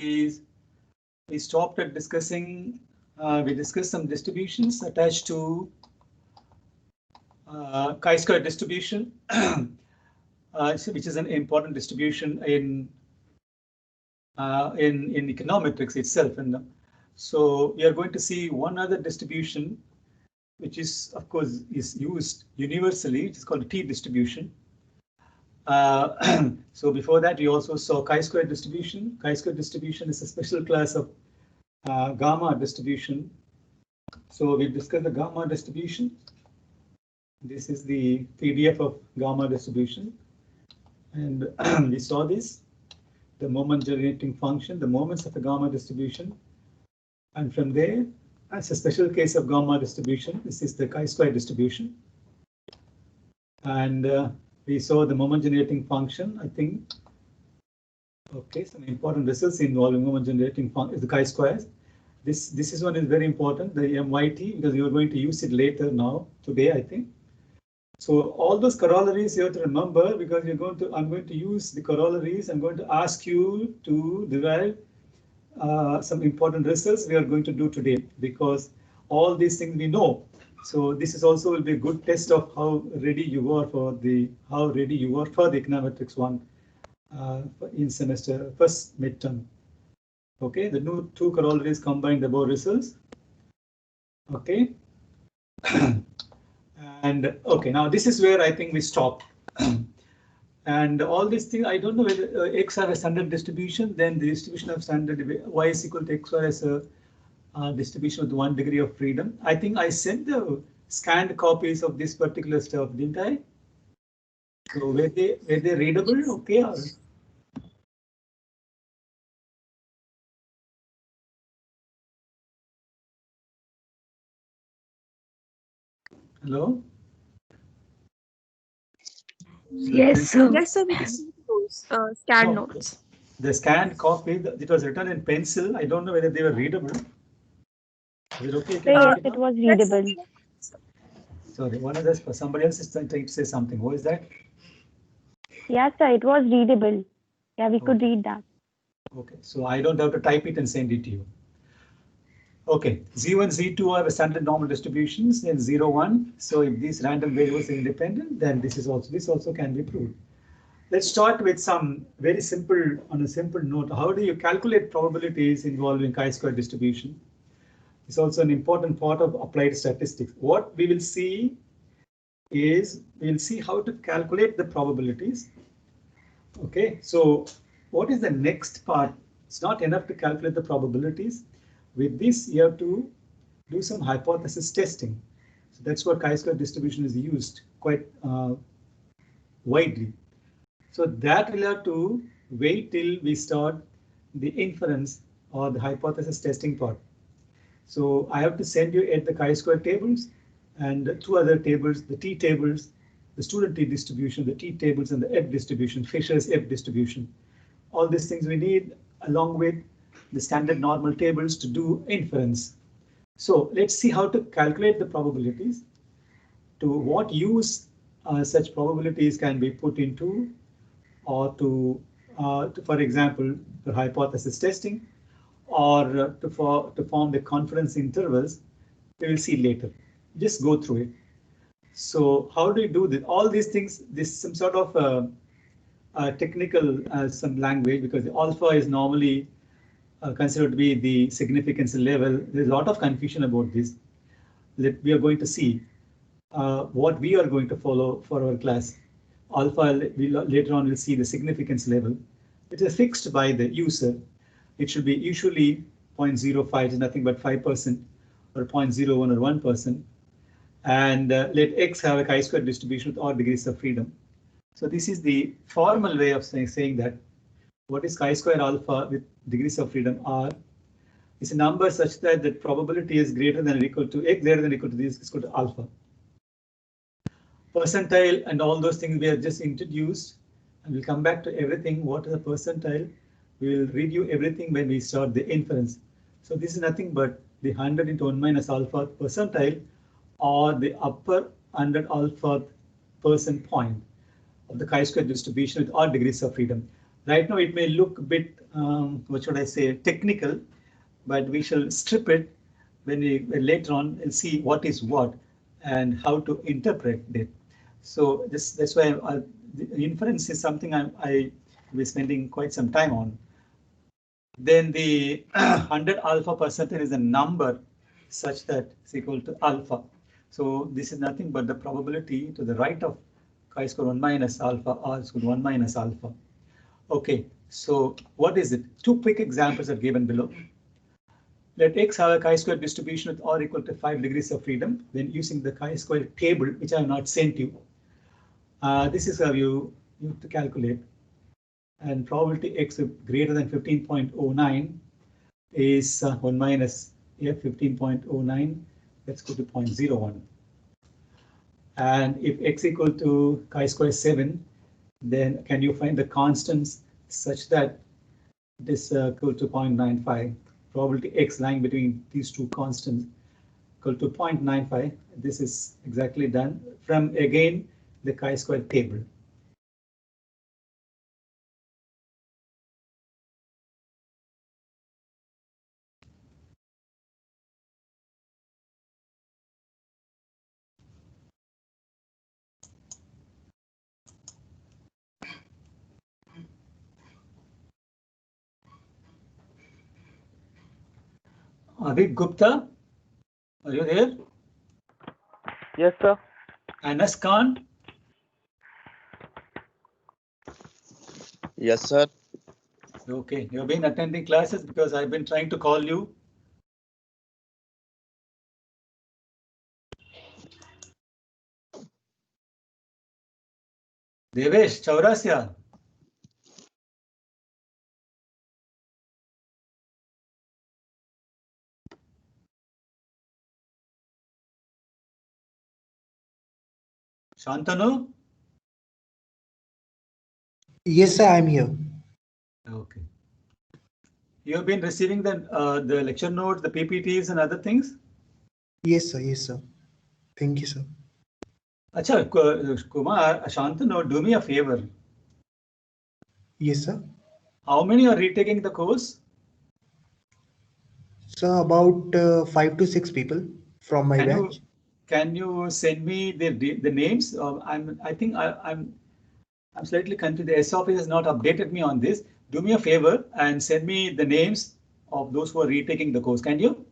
we stopped at discussing, we discussed some distributions attached to chi-square distribution, which is an important distribution in econometrics itself. And so we are going to see one other distribution, which is, of course, is used universally. It's called a T distribution. So before that, we also saw chi-square distribution. Chi-square distribution is a special class of gamma distribution. So we discussed the gamma distribution. This is the PDF of gamma distribution. And we saw this, the moment generating function, the moments of the gamma distribution. And from there, as a special case of gamma distribution, this is the chi-square distribution. And we saw the moment generating function, I think. Okay, some important results involving moment generating function is the chi-squares. This is one is very important, the MYT, because you are going to use it later now, today, I think. So all those corollaries you have to remember, because I'm going to use the corollaries. I'm going to ask you to derive some important results we are going to do today, because all these things we know. So this is also will be a good test of how ready you are for the econometrics one in semester first midterm. Okay, the new two corollaries combine the above results. Okay. And okay, now this is where I think we stop. And all these things, I don't know whether X have a standard distribution, then the distribution of standard Y is equal to XY as a distribution with 1 degree of freedom. I think I sent the scanned copies of this particular stuff, didn't I? So were they readable? Okay. Hello? Yes, sir. Yes, sir, we can see those scanned notes. The scanned copy, it was written in pencil. I don't know whether they were readable. Is it okay? Yes, it was readable. Sorry, one of this, somebody else is trying to say something. Who is that? Yes, sir, it was readable. Yeah, we could read that. Okay, so I don't have to type it and send it to you. Okay, Z1, Z2 are the standard normal distributions, and 0, 1. So if these random variables are independent, then this also can be proved. Let's start with some very simple, on a simple note. How do you calculate probabilities involving chi-square distribution? It's also an important part of applied statistics. What we will see is we'll see how to calculate the probabilities. Okay, so what is the next part? It's not enough to calculate the probabilities. With this, you have to do some hypothesis testing. So that's what chi-square distribution is used quite widely. So that we'll have to wait till we start the inference or the hypothesis testing part. So I have to send you at the chi-square tables and two other tables, the T tables, the student T distribution, the T tables, and the F distribution, Fisher's F distribution. All these things we need along with the standard normal tables to do inference. So let's see how to calculate the probabilities. To what use such probabilities can be put into, or to for example, for hypothesis testing, or to form the confidence intervals. We will see later. Just go through it. So how do you do this? All these things, this some sort of technical some language, because the alpha is normally considered to be the significance level. There's a lot of confusion about this. We are going to see what we are going to follow for our class. Alpha, later on we'll see the significance level. It is fixed by the user. It should be usually 0.05 is nothing but 5%, or 0.01 or 1%. And let X have a chi-square distribution with odd degrees of freedom. So this is the formal way of saying that what is chi-square alpha with degrees of freedom R is a number such that the probability is greater than or equal to X greater than or equal to this is equal to alpha. Percentile and all those things we have just introduced, and we'll come back to everything. What is a percentile? We will review everything when we start the inference. So this is nothing but the 100 into 1 minus alpha percentile, or the upper 100 alpha percent point of the chi-square distribution with odd degrees of freedom. Right now it may look a bit, what should I say, technical, but we shall strip it when we later on and see what is what and how to interpret it. So that's why the inference is something I will be spending quite some time on. Then the 100 alpha percentile is a number such that is equal to alpha. So this is nothing but the probability to the right of chi-square 1 minus alpha, r squared 1 minus alpha. Okay, so what is it? Two quick examples are given below. Let X have a chi-square distribution with r equal to 5 degrees of freedom. Then using the chi-square table, which I have not sent you, this is how you to calculate. And probability X greater than 15.09 is 1 minus 15.09. Let's go to 0.01. And if X equal to chi-square 7, then can you find the constants such that it is equal to 0.95? Probability X lying between these two constants equal to 0.95. This is exactly done from, again, the chi-square table. Avik Gupta, are you there? Yes, sir. Anas Khan? Yes, sir. Okay, you've been attending classes because I've been trying to call you. Devesh Chaurasya. Shantanu? Yes, sir, I'm here. Okay. You have been receiving the lecture notes, the PPTs and other things? Yes, sir. Yes, sir. Thank you, sir. Acha, Kumar, Shantanu, do me a favor. Yes, sir. How many are retaking the course? So about 5 to 6 people from my batch. Can you send me the names? I think I'm slightly confused. The S office has not updated me on this. Do me a favor and send me the names of those who are retaking the course. Can you?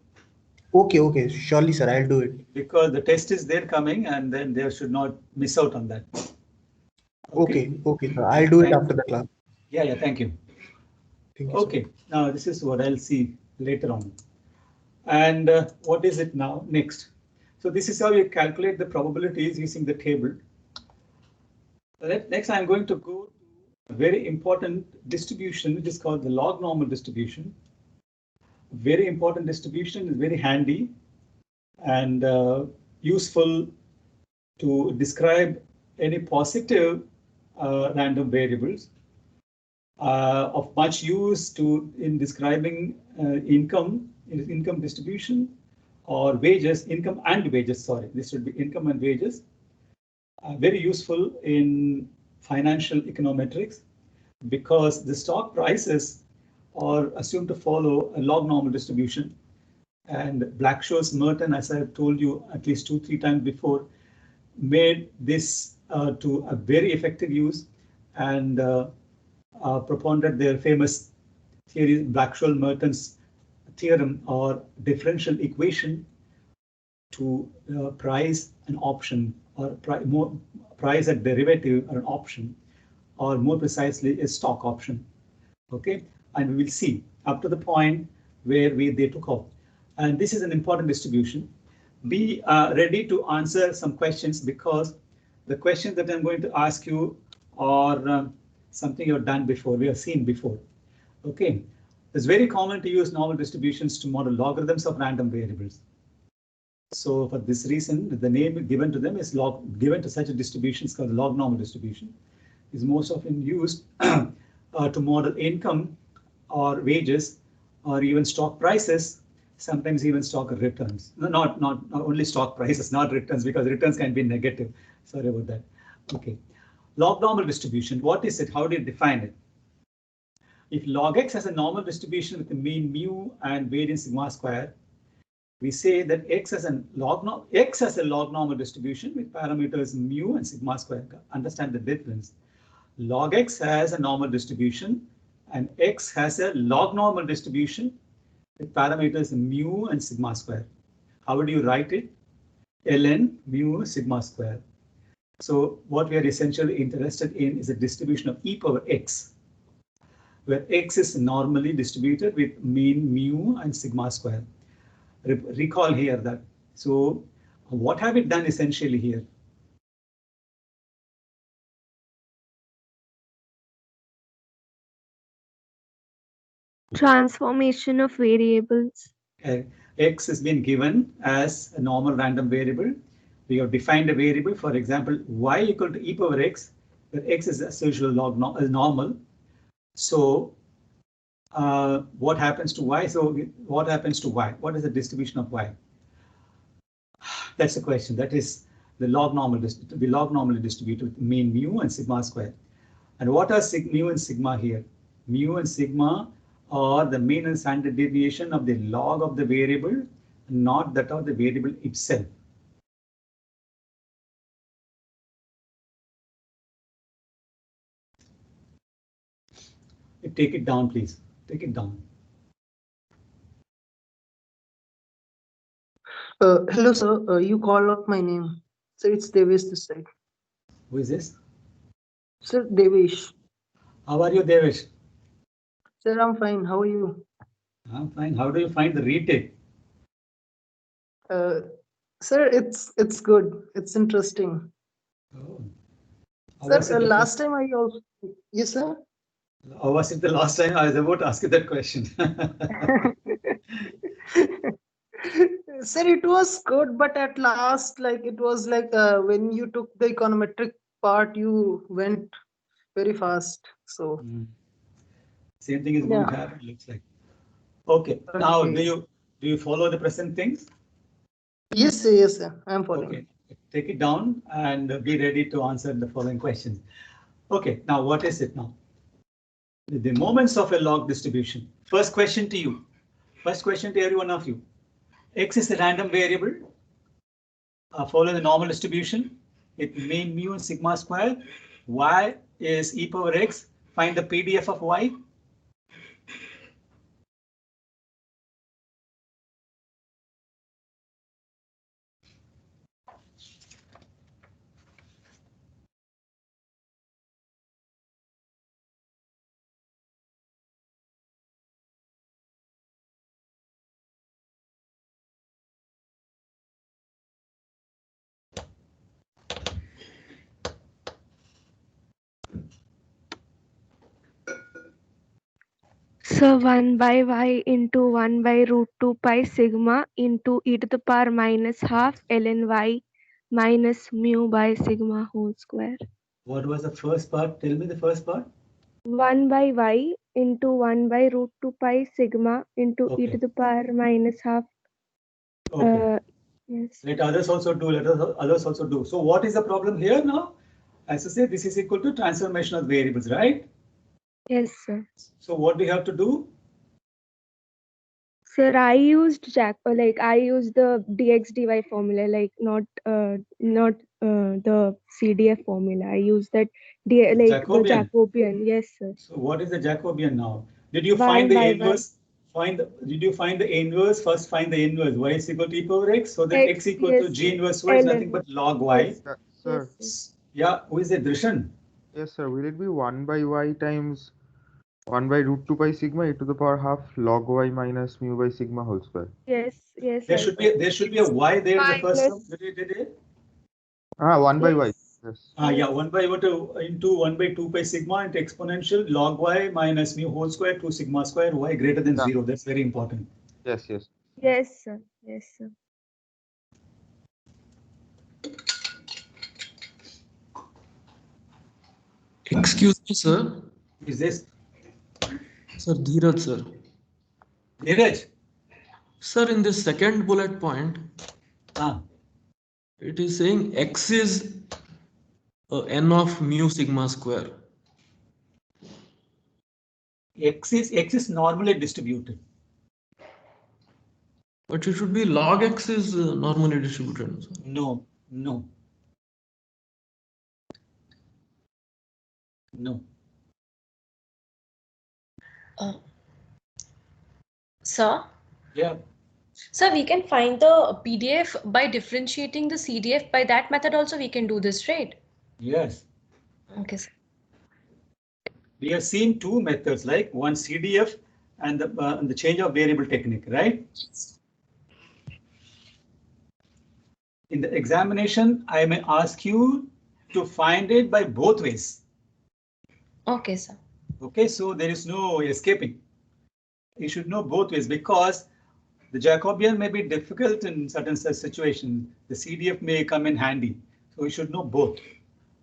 Okay, okay. Surely, sir. I'll do it. Because the test is there coming and then they should not miss out on that. Okay, okay, sir. I'll do it after the class. Yeah, thank you. Thank you, Okay, now this is what I'll see later on. And what is it now next? So this is how you calculate the probabilities using the table. Next, I'm going to go to a very important distribution, which is called the log normal distribution. Very important distribution, is very handy and useful to describe any positive random variables. Of much use in describing income distribution or wages, income and wages, sorry, this should be income and wages. Very useful in financial econometrics because the stock prices are assumed to follow a log normal distribution. And Black-Scholes Merton, as I have told you at least 2-3 times before, made this to a very effective use and propounded their famous theory, Black-Scholes-Merton's theorem or differential equation to price an option or price a derivative or an option, or more precisely a stock option. Okay, and we will see up to the point where they took off. And this is an important distribution. Be ready to answer some questions because the questions that I'm going to ask you are something you've done before, we have seen before. Okay, it's very common to use normal distributions to model logarithms of random variables. So for this reason, the name given to them is given to such a distribution is called the log normal distribution. Is most often used to model income or wages or even stock prices, sometimes even stock returns. No, not only stock prices, not returns, because returns can be negative. Sorry about that. Okay. Log normal distribution, what is it? How do you define it? if log x has a normal distribution with the mean mu and variance sigma square, we say that x has a log normal distribution with parameters mu and sigma square. Understand the difference. Log x has a normal distribution and x has a log normal distribution with parameters mu and sigma square. How would you write it? Ln mu sigma square. So what we are essentially interested in is a distribution of e power x, where x is normally distributed with mean mu and sigma square. Recall here that. So what have we done essentially here? Transformation of variables. X has been given as a normal random variable. We have defined a variable, for example, y equal to e power x, where x is as usual normal. So what happens to y? So what happens to y? What is the distribution of y? That's the question. That is the log normally distributed with mean mu and sigma square. And what are mu and sigma here? Mu and sigma are the mean and standard deviation of the log of the variable, not that of the variable itself. Take it down, please. Take it down. Hello, sir. You call up my name. Sir, it's Devesh this side. Who is this? Sir, Devesh. How are you, Devesh? Sir, I'm fine. How are you? I'm fine. How do you find the retake? Sir, it's good. It's interesting. Oh. Sir, last time I also... Yes, sir? How was it the last time? I was about to ask you that question. Sir, it was good, but at last, like it was like when you took the econometric part, you went very fast. So same thing is going to happen, looks like. Okay. Now, Okay. do you follow the present things? Yes, sir. Yes, sir. I'm following. Okay. Take it down and be ready to answer the following questions. Okay. Now, what is it now? The moments of a log distribution. First question to you. First question to every one of you. X is a random variable. Follow the normal distribution. It mean mu and sigma square. Y is e power x. Find the PDF of y. So 1 by y into 1 by root 2 pi sigma into e to the power minus half ln y minus mu by sigma whole square. What was the first part? Tell me the first part. 1 by y into 1 by root 2 pi sigma into e to the power minus half. Okay. Yes. Let others also do. Let others also do. So what is the problem here now? As I say, this is equal to transformation of variables, right? Yes, sir. So what do you have to do? Sir, I used I used the dx dy formula, like not the CDF formula. I used that Jacobian. the Jacobian. Yes, sir. So what is the Jacobian now? Did you 1 find the by inverse? Did you find the inverse? First find the inverse. Y is equal to e power x. So then x equal to g inverse y is nothing but log y. Yes. Sir. Yes, Yeah, who is it? Drishan? Yes, sir. Will it be 1 by y times 1 by root 2 pi sigma e to the power half log y minus mu by sigma whole square? yes. There should be a y there in the first term. Did it? 1 by y. Yes. Yes. Yeah, 1 by into 1 by 2 pi sigma into exponential log y minus mu whole square 2 sigma square y greater than 0. That's very important. Yes, yes. Yes, sir. Yes, sir. Excuse me, sir. Is this? Sir, Dheeraj, sir. Dheeraj? Sir, in the second bullet point, Ah. it is saying x is n of mu sigma square. X is normally distributed. But it should be log x is normally distributed. Sir. No. Sir? Yeah. Sir, we can find the PDF by differentiating the CDF. By that method also we can do this, right? Yes. Okay, sir. We have seen two methods, like one CDF and the change of variable technique, right? In the examination, I may ask you to find it by both ways. Okay, sir. Okay, so there is no escaping. You should know both ways, because the Jacobian may be difficult in certain situations. The CDF may come in handy. So you should know both.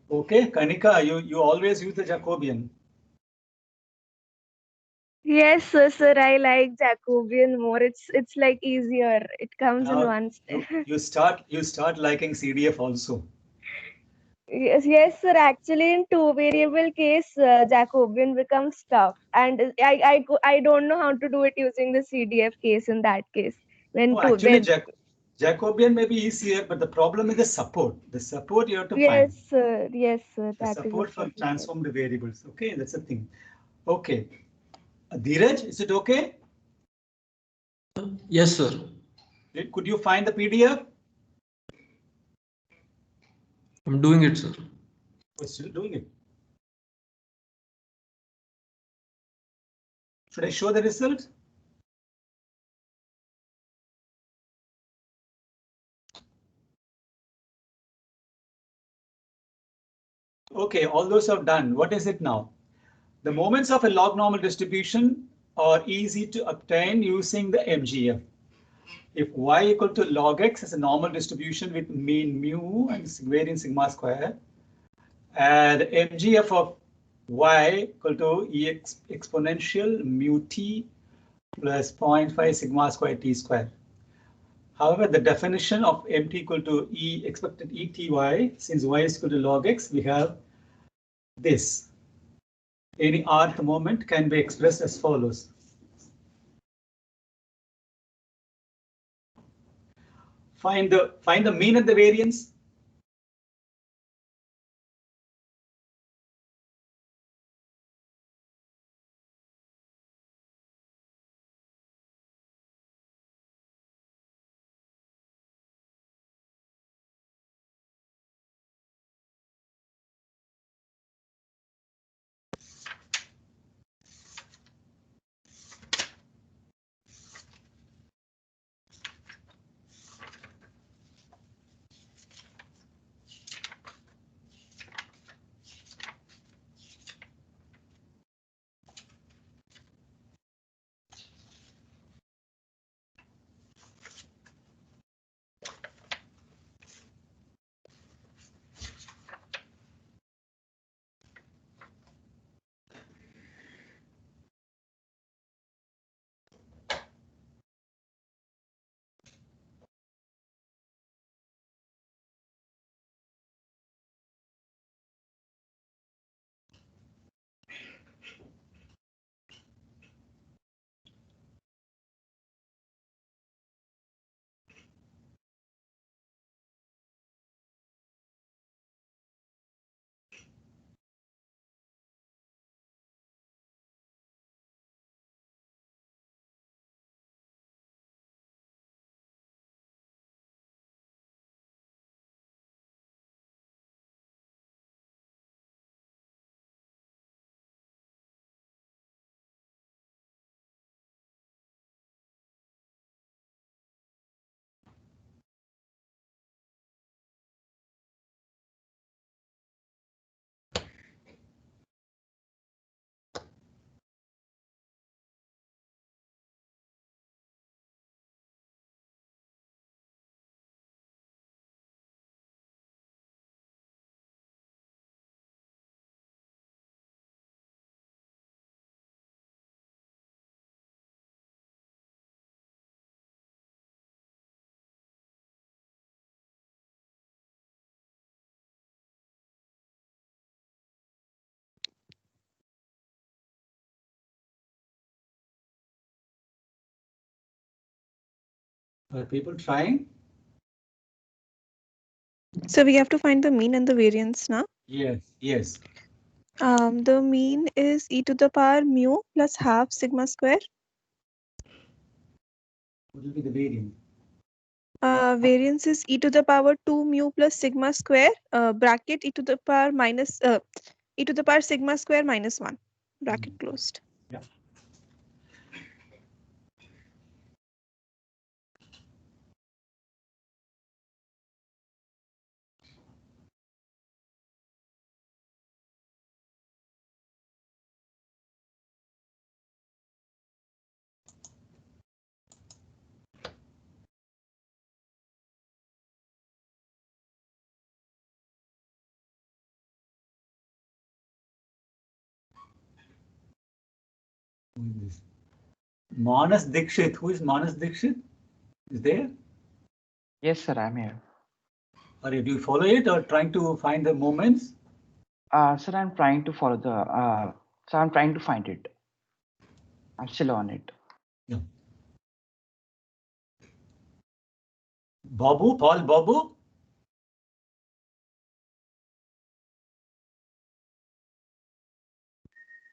Okay, Kanika, you always use the Jacobian. Yes, sir, I like Jacobian more. It's like easier. It comes in Now one step. you start liking CDF also. Yes, sir. Actually, in two variable case, Jacobian becomes tough, and I don't know how to do it using the CDF case in that case. No, actually, Jacobian may be easier, but the problem is the support. The support you have to find. Yes, sir. The That is support the for problem. transformed variables. Okay, that's the thing. Okay, Dheeraj, is it okay? Yes, sir. Could you find the PDF? I'm doing it, sir. We're still doing it. Should I show the result? Okay, all those are done. What is it now? The moments of a log normal distribution are easy to obtain using the MGF. If y equal to log x is a normal distribution with mean mu and variance sigma square, and MGF of y equal to exponential mu t plus 0.5 sigma square t square. However, the definition of mt equal to e expected ety, since y is equal to log x, we have this. Any rth moment can be expressed as follows. Find the mean and the variance. Are people trying? So we have to find the mean and the variance now. Yes, yes. The mean is e to the power mu plus half sigma square. What will be the variance? Variance is e to the power 2 mu plus sigma square, bracket e to the power minus e to the power sigma square minus 1, bracket closed. Yeah. Who is this? Manas Dikshit. Who is Manas Dikshit? Is there? Yes, sir, I'm here. Or do you follow it or trying to find the moments? Sir, I'm trying to follow the. So I'm trying to find it. I'm still on it. Yeah. Babu, Paul Babu?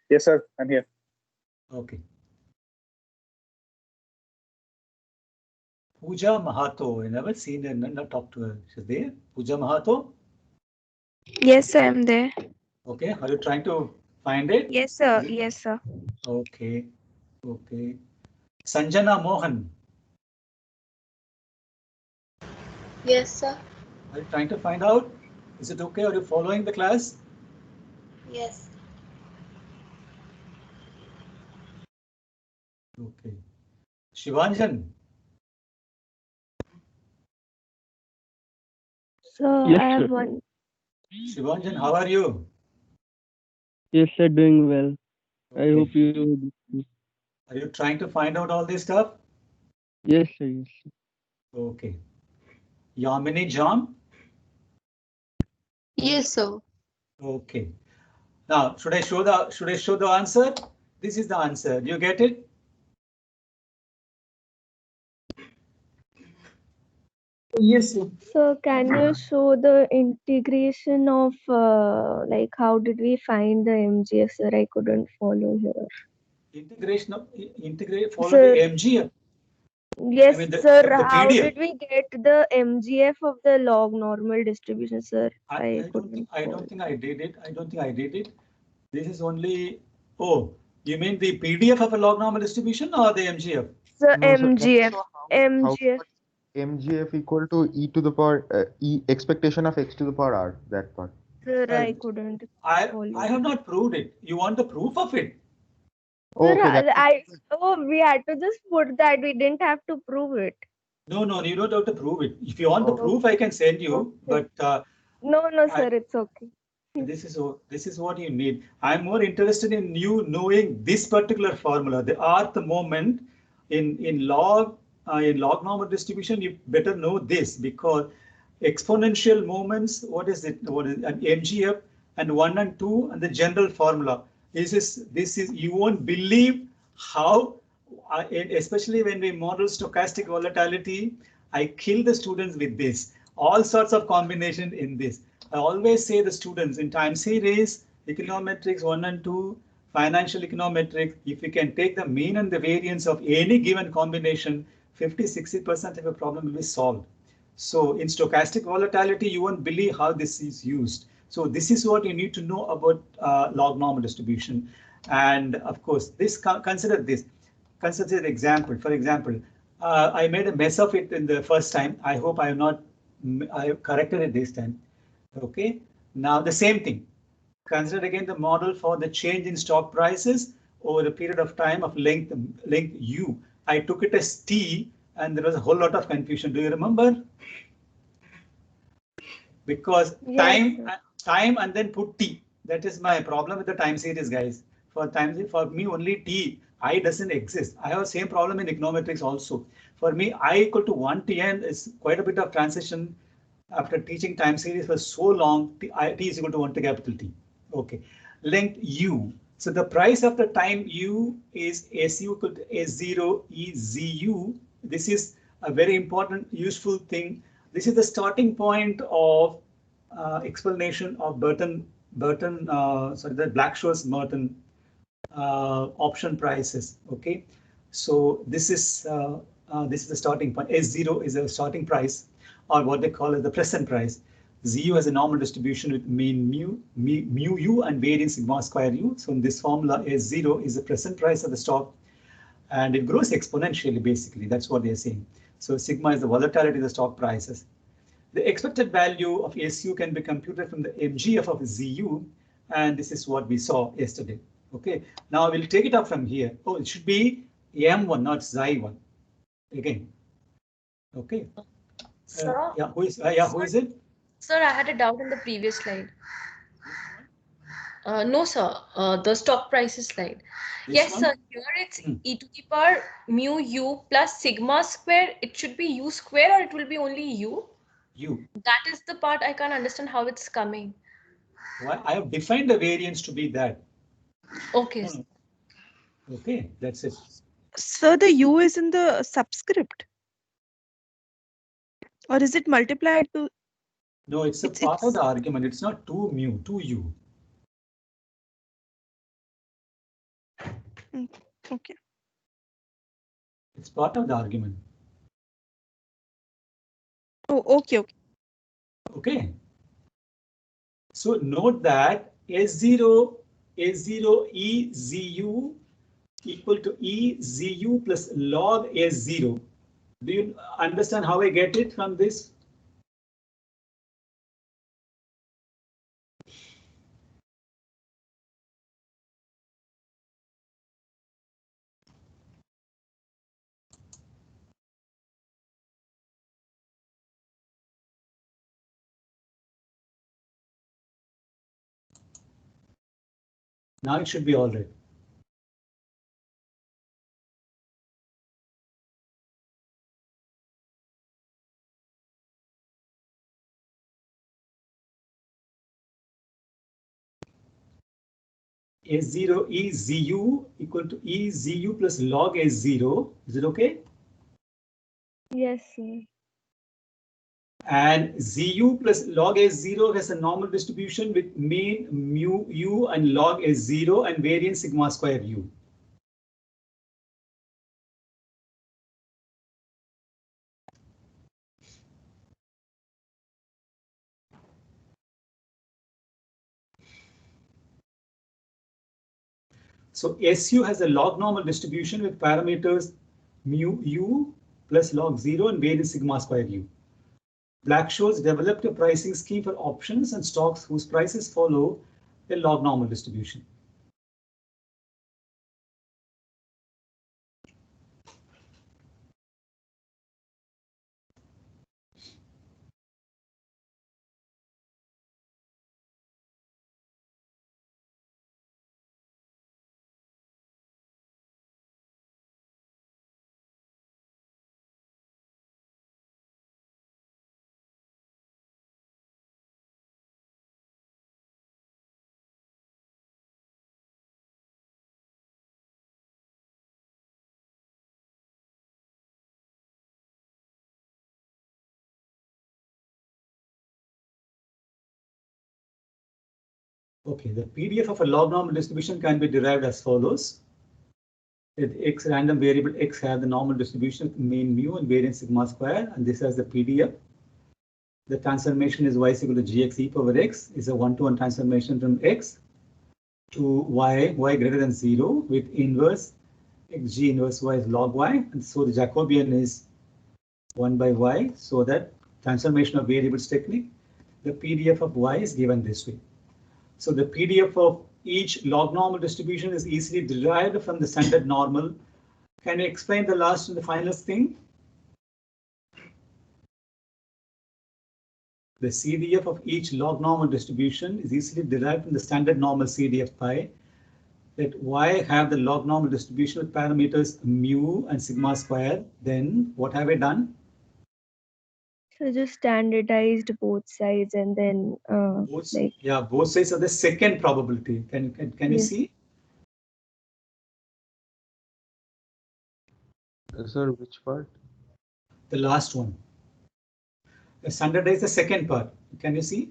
Yes, sir, I'm here. Okay. Pooja Mahato. I never seen her, not talked to her. She's there? Pooja Mahato? Yes, I am there. Okay. Are you trying to find it? Yes, sir. Yes, sir. Okay. Okay. Sanjana Mohan. Yes, sir. Are you trying to find out? Is it okay? Are you following the class? Yes. Okay. Shivanjan. Yes, So I sir. have one. Shivanjan, how are you? Yes, sir, doing well. I Okay. hope you. Are you trying to find out all this stuff? Yes, sir. Yes, sir. Okay. Yamini Jam? Yes, sir. Okay. Now, should I show the answer? This is the answer. Do you get it? Yes, sir. So can you show the integration of like how did we find the MGF, sir? I couldn't follow here. Integration of integrate follow Sir, the MGF. yes, I mean the sir. How PDF. did we get the MGF of the log normal distribution, sir? I don't think I did it. I don't think I did it. This is only. Oh, you mean the PDF of a log normal distribution or the MGF? Sir, No, sir, can you MGF. show how MGF. MGF equal to e to the power e expectation of x to the power r, that part. Sir, Well, I couldn't I follow. have not proved it. You want the proof of it? Sir, Okay, we had to just put that. We didn't have to prove it. No, you don't have to prove it. If you want the Okay. proof, I can send you. Okay. But No, sir, it's okay. this is what you need. I'm more interested in you knowing this particular formula, the rth moment in log normal distribution. You better know this because exponential moments. What is it? What is an MGF and 1 and 2 and the general formula? This is you won't believe how. Especially when we model stochastic volatility, I kill the students with this. All sorts of combination in this. I always say the students in time series, econometrics 1 and 2, financial econometrics, if you can take the mean and the variance of any given combination, 50-60% of a problem will be solved. So in stochastic volatility, you won't believe how this is used. So this is what you need to know about log normal distribution. And of course, consider this. Consider the example. For example, I made a mess of it in the first time. I hope I have corrected it this time. Okay. Now the same thing. Consider again the model for the change in stock prices over a period of time of length u. I took it as t, and there was a whole lot of confusion. Do you remember? Because time and then put t. That is my problem with the time series, guys. For me only t. I doesn't exist. I have the same problem in econometrics also. For me, I equal to 1 to n is quite a bit of transition. After teaching time series for so long, t is equal to 1 to capital T. Okay. Length u. So the price after time u is SU equal to S0 EZU. This is a very important, useful thing. This is the starting point of explanation of the Black-Scholes Merton option prices. Okay, so this is the starting point. S0 is a starting price, or what they call as the present price. ZU has a normal distribution with mean mu u and variance sigma square u. So in this formula, S0 is the present price of the stock, and it grows exponentially. Basically, that's what they're saying. So sigma is the volatility of the stock prices. The expected value of SU can be computed from the MGF of ZU, and this is what we saw yesterday. Okay, now we'll take it up from here. Oh, it should be M1, not Xi1. Again. Okay. Sir? Who is it? Sir, I had a doubt in the previous slide. No, sir. The stock prices slide. Yes, sir. Here it's e to the power mu u plus sigma square. It should be u square, or it will be only u? U. That is the part I can't understand how it's coming. Well, I have defined the variance to be that. Okay. Okay, that's it. So the u is in the subscript, or is it multiplied to? No, it's a part of the argument. It's not 2 mu, 2u. Okay. It's part of the argument. Oh, okay. Okay. So note that S0 EZU equal to EZU plus log S0. Do you understand how I get it from this? Now it should be all right. S0 EZU equal to EZU plus log S0. Is it okay? Yes, sir. And ZU plus log S0 has a normal distribution with mean mu u and log S0 and variance sigma square u. So SU has a log normal distribution with parameters mu u plus log 0 and variance sigma square u. Black-Scholes developed a pricing scheme for options and stocks whose prices follow a log normal distribution. Okay, the PDF of a log normal distribution can be derived as follows. That x random variable x have the normal distribution of mean mu and variance sigma square, and this has the PDF. The transformation is y is equal to gx e power x is a 1-to-1 transformation from x to y greater than 0 with inverse xg inverse y is log y, and so the Jacobian is 1 by y, so that transformation of variables technique, the PDF of y is given this way. So the PDF of each log normal distribution is easily derived from the standard normal. Can you explain the last and the final thing? The CDF of each log normal distribution is easily derived from the standard normal CDF pi. That y have the log normal distribution with parameters mu and sigma square. Then what have I done? So just standardized both sides and then both sides of the second probability. Can you see? Sir, which part? the last one. Standardize the second part. Can you see?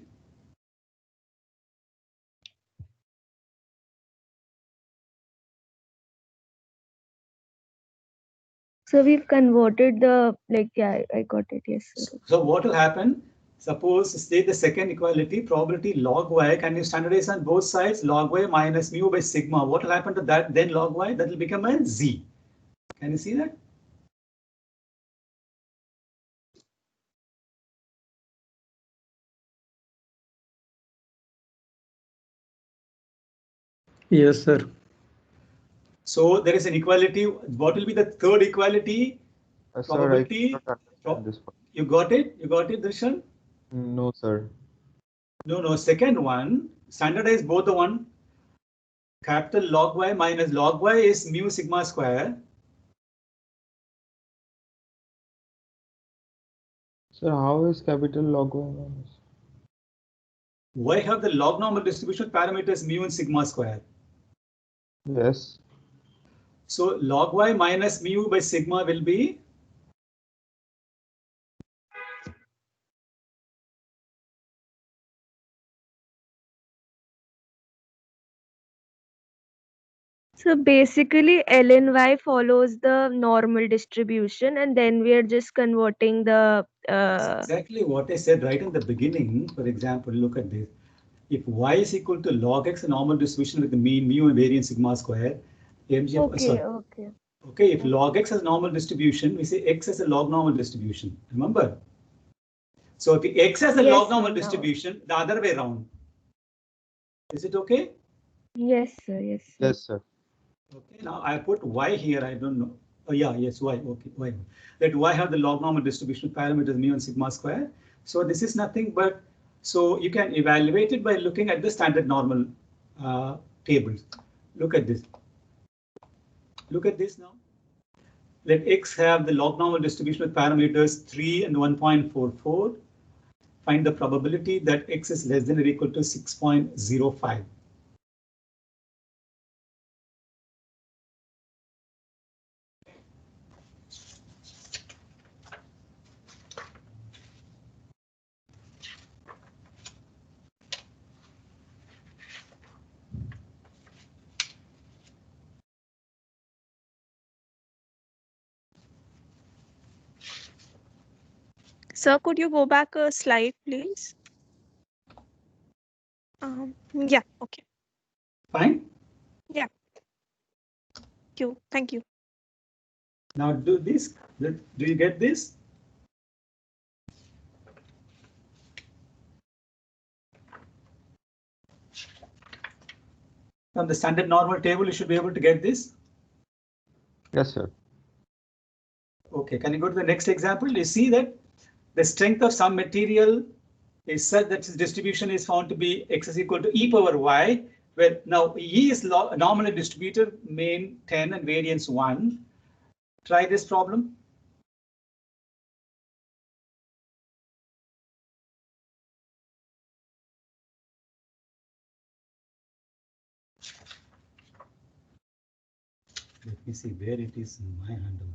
So we've converted the, like, yeah, I got it, yes, sir. So what will happen? Suppose state the second equality, probability log y. Can you standardize on both sides? Log y minus mu by sigma. What will happen to that? Then log y, that will become a z. Can you see that? Yes, sir. So there is an equality. What will be the third equality? Probability. Sir, this one. You got it? You got it, Darshan? No, sir. No. Second one, standardize both the one. Capital log y minus log y is mu sigma square. Sir, how is capital log y minus? Y have the log normal distribution parameters mu and sigma square. Yes. So log y minus mu by sigma will be So basically, LNY follows the normal distribution, and then we are just converting the. That's exactly what I said right in the beginning. For example, look at this. If y is equal to log x, a normal distribution with the mean mu and variance sigma square, MGF. Okay. If log x has normal distribution, we say x as a log normal distribution. Remember? So if x has a log normal distribution, the other way around. Is it okay? Yes, sir. Yes. Sir. Yes, sir. Okay. Now I put y here. I don't know. Oh yeah. Yes. Y. Okay. Y. Let y have the log normal distribution parameters mu and sigma square. So this is nothing but. So you can evaluate it by looking at the standard normal tables. Look at this. Look at this now. Let x have the log normal distribution with parameters 3 and 1.44. Find the probability that x is less than or equal to 6.05. Sir, could you go back a slide, please? Yeah, okay. Fine? Yeah. Thank you. Now do this. Do you get this? From the standard normal table, you should be able to get this. Yes, sir. Okay, can you go to the next example? You see that the strength of some material is such that its distribution is found to be x is equal to e power y, where now E is normally distributed, mean 10 and variance 1. Try this problem. Let me see where it is in my handle.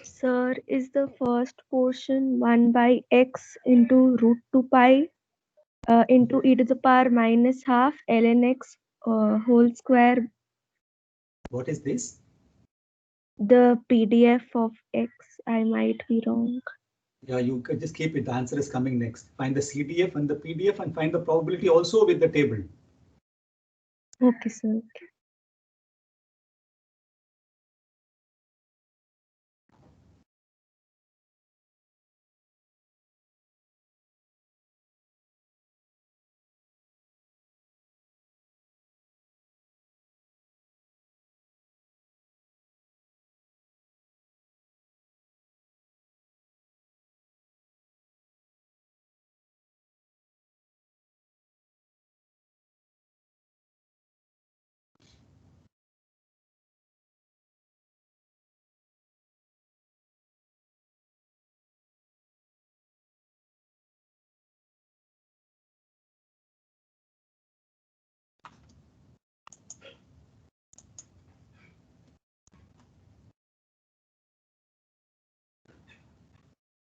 Sir, is the first portion 1 by x into root 2 pi into e to the power minus half ln x whole square. What is this? The PDF of X, I might be wrong. Yeah, you can just keep it. The answer is coming next. Find the CDF and the PDF and find the probability also with the table. Okay, sir. Okay.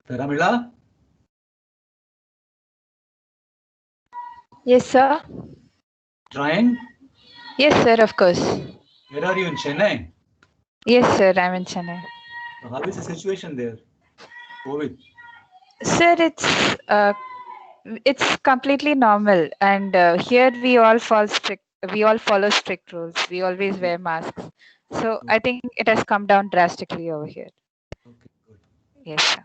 Taramila? Yes, sir. Trying? Yes, sir, of course. Where are you, in Chennai? Yes, sir, I'm in Chennai. So how is the situation there? COVID? Sir, it's completely normal, and here we all follow strict rules. We always wear masks. So I think it has come down drastically over here. Okay, good. Yes, sir.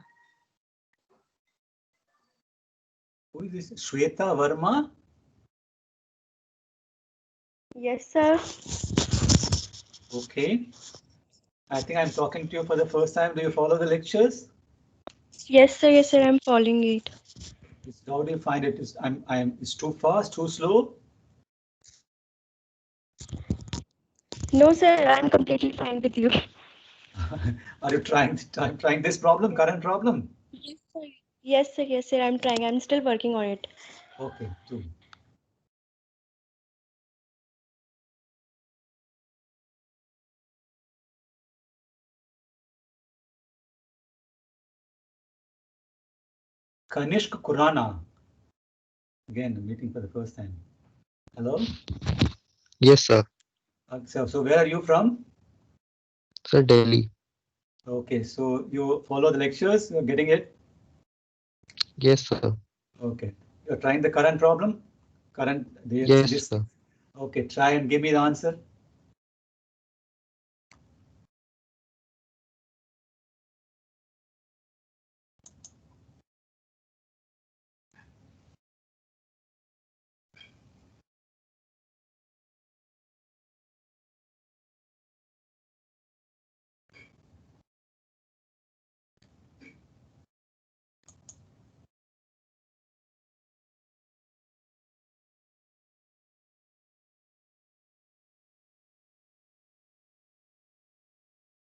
Who is this? Shweta Verma? Yes, sir. Okay. I think I'm talking to you for the first time. Do you follow the lectures? Yes, sir. Yes, sir. I'm following it. How do you find it? It's too fast, too slow? No, sir. I'm completely fine with you. Are you trying this problem, current problem? Yes, sir. Yes, sir. Yes, sir. I'm trying. I'm still working on it. Okay, do. Kanishk Kurana. Again, meeting for the first time. Hello? Yes, sir. So where are you from? Sir, Delhi. Okay, so you follow the lectures, you're getting it? Yes, sir. Okay. You're trying the current problem? Yes, sir. Okay, try and give me the answer.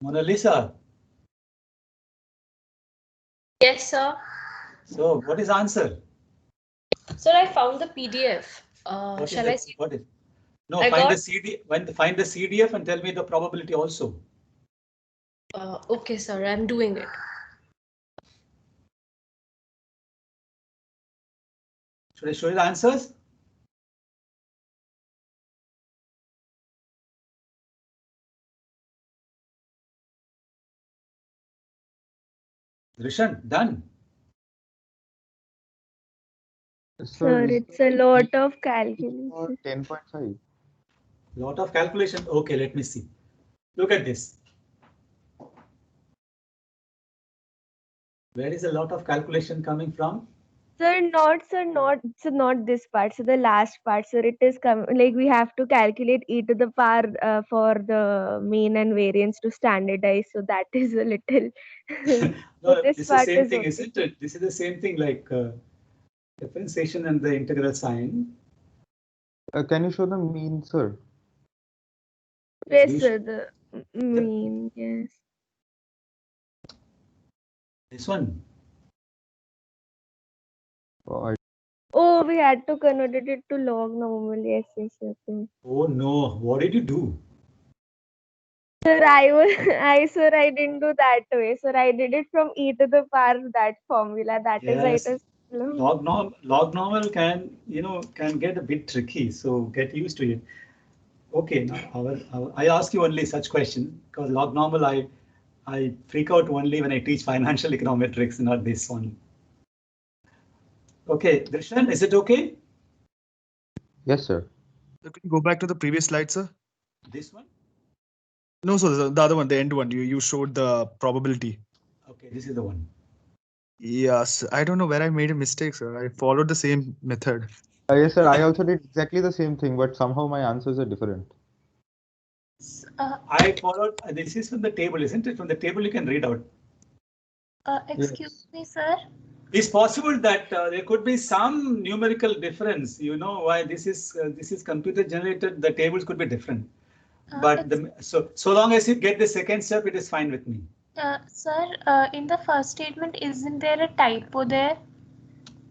Mona Lisa. Yes, sir. So what is the answer? Sir, I found the PDF. Shall I see? What is? No, I find got- the CD. Find the CDF and tell me the probability also. Okay, sir, I'm doing it. Should I show you the answers? Rishan, done. Sir, it's a lot of calculation. 10.5. Lot of calculation. Okay, let me see. Look at this. Where is a lot of calculation coming from? Sir, not this part. So the last part, sir, it is like we have to calculate e to the power for the mean and variance to standardize. So that is a little. No, So this this is the part same is thing, okay. isn't it? This is the same thing like differentiation and the integral sign. Can you show the mean, sir? Yes, sir, the mean, yes. This one. Oh, we had to convert it to log normal. Yes, yes, okay. Oh no, what did you do? Sir, sir, I didn't do that way. Sir, I did it from e to the power that formula. That is why it is Log normal can get a bit tricky, so get used to it. Okay, now I ask you only such question because log normal I freak out only when I teach financial econometrics, not this one. Okay, Darshan, is it okay? Yes, sir. Can you go back to the previous slide, sir? This one? No, so the other one, the end one. You showed the probability. Okay, this is the one. Yes, I don't know where I made a mistake, sir. I followed the same method. Yes, sir. I also did exactly the same thing, but somehow my answers are different. I followed. This is from the table, isn't it? From the table you can read out. Excuse me, sir. It's possible that there could be some numerical difference. You know why this is computer generated. The tables could be different. But so long as you get the second step, it is fine with me. Sir, in the first statement, isn't there a typo there?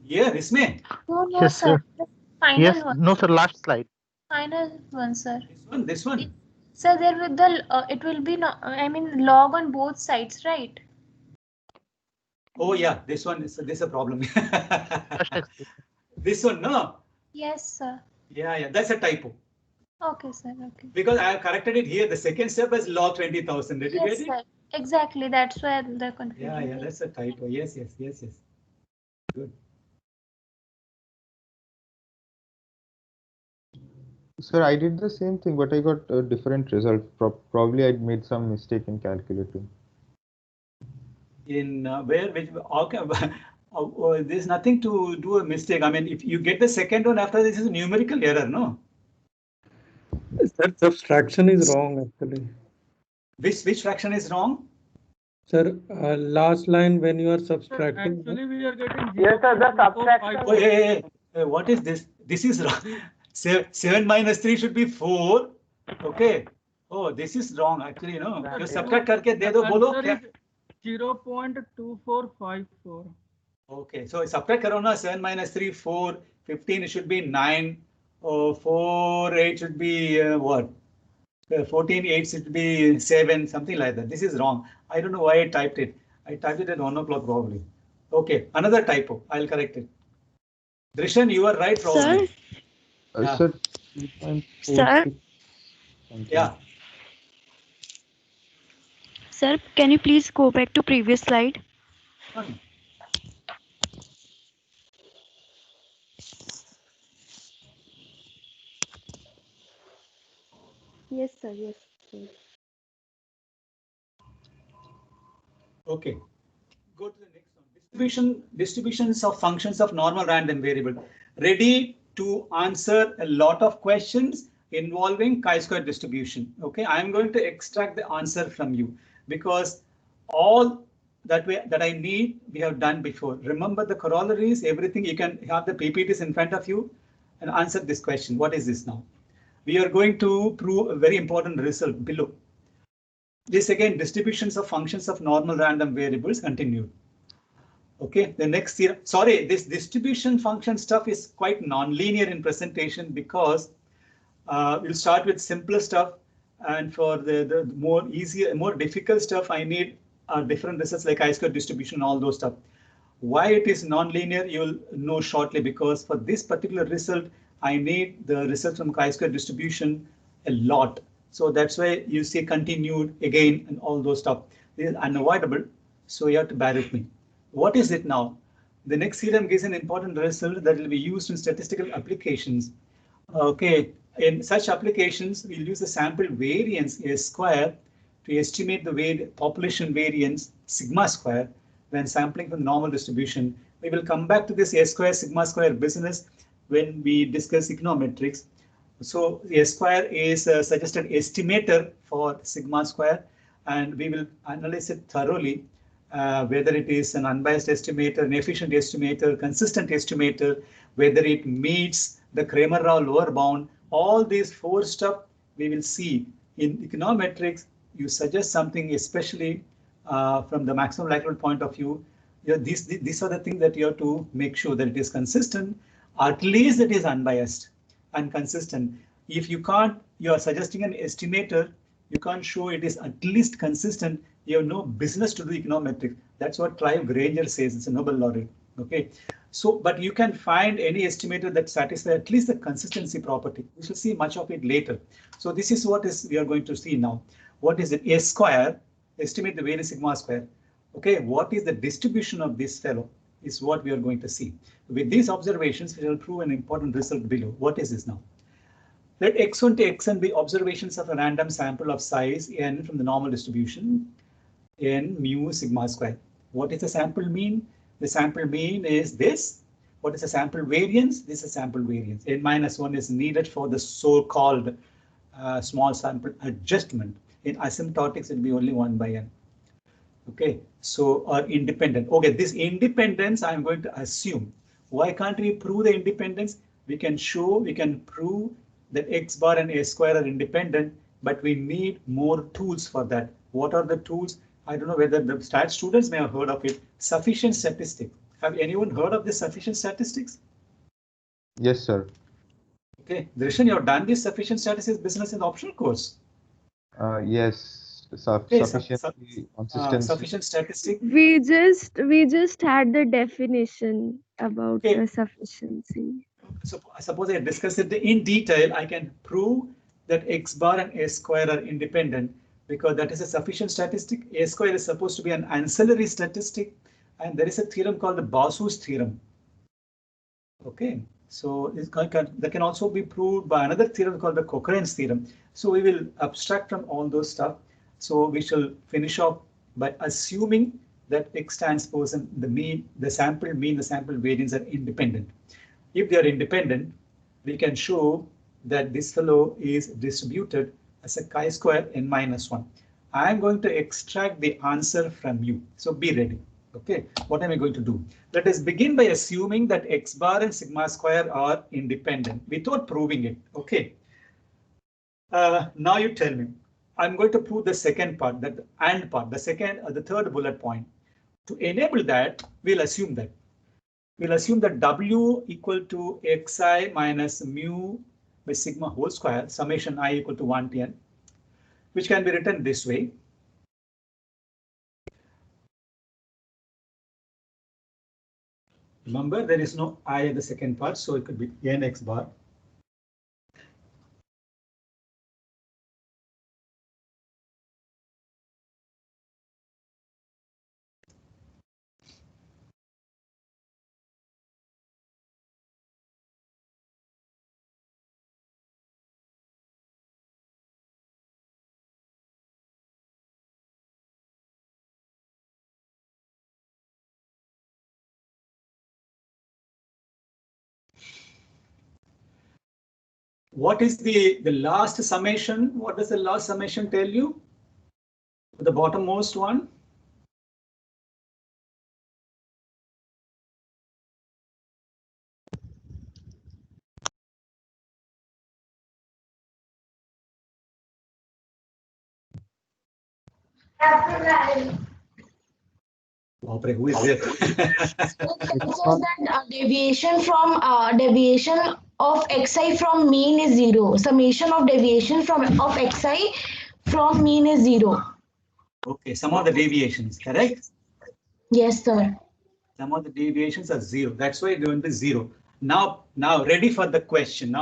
Yeah, this may. No, Yes, sir. sir. The final Yes, one. no, sir. Last slide. Final one, sir. This one. Sir, there with the it will be no, I mean log on both sides, right? Oh yeah, this one is a problem. This one, no. Yes, sir. Yeah, that's a typo. Okay, sir. Okay. Because I have corrected it here. The second step is log 20,000. Did you Yes, get it? sir. Exactly. That's why the confusion. Yeah, that's a typo. Yes. Good. Sir, I did the same thing, but I got a different result. Probably I made some mistake in calculating. In where? Which? Okay. There's nothing to do a mistake. I mean, if you get the second one after this is a numerical error, no? Sir, subtraction is wrong actually. Which fraction is wrong? Sir, last line when you are subtracting. Actually, we are getting. Yes, sir. The subtraction. Oh, hey, what is this? This is wrong. 7 minus 3 should be 4. Okay. Oh, this is wrong. Actually, you know. You subtract करके दे दो बोलो क्या? 0.2454. Okay, so subtract करो ना. 7 minus 3 4. 15 it should be 9. 4 8 should be what? 14 8 should be 7, something like that. This is wrong. I don't know why I typed it. I typed it at 1 o'clock probably. Okay, another typo. I'll correct it. Drishan, you are right probably. Sir. Sir. Sir. Yeah. Sir, can you please go back to previous slide? Yes, sir. Yes, sir. Okay. Go to the next one. Distributions of functions of normal random variable. Ready to answer a lot of questions involving chi-square distribution. Okay, I'm going to extract the answer from you because all that I need we have done before. Remember the corollaries, everything. You can have the PPTs in front of you and answer this question. What is this now? We are going to prove a very important result below. This again, distributions of functions of normal random variables continued. Okay, the next theorem. Sorry, this distribution function stuff is quite non-linear in presentation because we'll start with simpler stuff, and for the more difficult stuff, I need different results like chi-square distribution and all those stuff. Why it is non-linear, you'll know shortly, because for this particular result, I need the result from chi-square distribution a lot. So that's why you see continued again and all those stuff. This is unavoidable, so you have to bear with me. What is it now? The next theorem gives an important result that will be used in statistical applications. Okay, in such applications, we'll use the sample variance S square to estimate the population variance sigma square when sampling from normal distribution. We will come back to this S square sigma square business when we discuss econometrics. So S square is a suggested estimator for sigma square, and we will analyze it thoroughly. Whether it is an unbiased estimator, an efficient estimator, consistent estimator, whether it meets the Cramer-Rao lower bound, all these 4 stuff we will see. In econometrics, you suggest something, especially from the maximum likelihood point of view. These are the things that you have to make sure that it is consistent, at least it is unbiased and consistent. If you can't, you are suggesting an estimator, you can't show it is at least consistent, you have no business to do econometrics. That's what Clive Granger says. It's a Nobel laureate. Okay, so but you can find any estimator that satisfies at least the consistency property. We shall see much of it later. So this is what we are going to see now. What is it? S square estimate the variance sigma square. Okay, what is the distribution of this fellow is what we are going to see. With these observations, we will prove an important result below. What is this now? Let x1 to xn be observations of a random sample of size n from the normal distribution n mu sigma square. What is the sample mean? The sample mean is this. What is the sample variance? This is sample variance. N minus 1 is needed for the so-called small sample adjustment. In asymptotics, it will be only 1 by n. Okay, so or independent. Okay, this independence I'm going to assume. Why can't we prove the independence? We can prove that x bar and a square are independent, but we need more tools for that. What are the tools? I don't know whether the stat students may have heard of it. Sufficient statistics. Have anyone heard of this sufficient statistics? Yes, sir. Okay, Darshan, you have done this sufficient statistics business in the optional course. Yes, Okay, sufficiency, consistency. sufficient statistics. We just had the definition about the sufficiency. So suppose I discuss it in detail, I can prove that x bar and a square are independent because that is a sufficient statistic. A square is supposed to be an ancillary statistic, and there is a theorem called the Basu's theorem. Okay, so that can also be proved by another theorem called the Cochrane's theorem. So we will abstract from all those stuff. So we shall finish off by assuming that x transpose and the mean, the sample mean, the sample variance are independent. If they are independent, we can show that this fellow is distributed as a chi-square n minus 1. I am going to extract the answer from you. So be ready. Okay, what am I going to do? Let us begin by assuming that x bar and sigma square are independent without proving it. Okay. Now you tell me. I'm going to prove the second part, that and part, the third bullet point. To enable that, we'll assume that. We'll assume that W equal to xi minus mu by sigma whole square, summation I equal to 1 to n, which can be written this way. Remember, there is no I in the second part, so it could be n x bar. What is the last summation? What does the last summation tell you? The bottommost one? Who is there? Suppose that deviation of xi from mean is 0. Summation of deviation of xi from mean is 0. Okay, some of the deviations, correct? Yes, sir. Some of the deviations are 0. That's why they're going to be 0. Now ready for the question.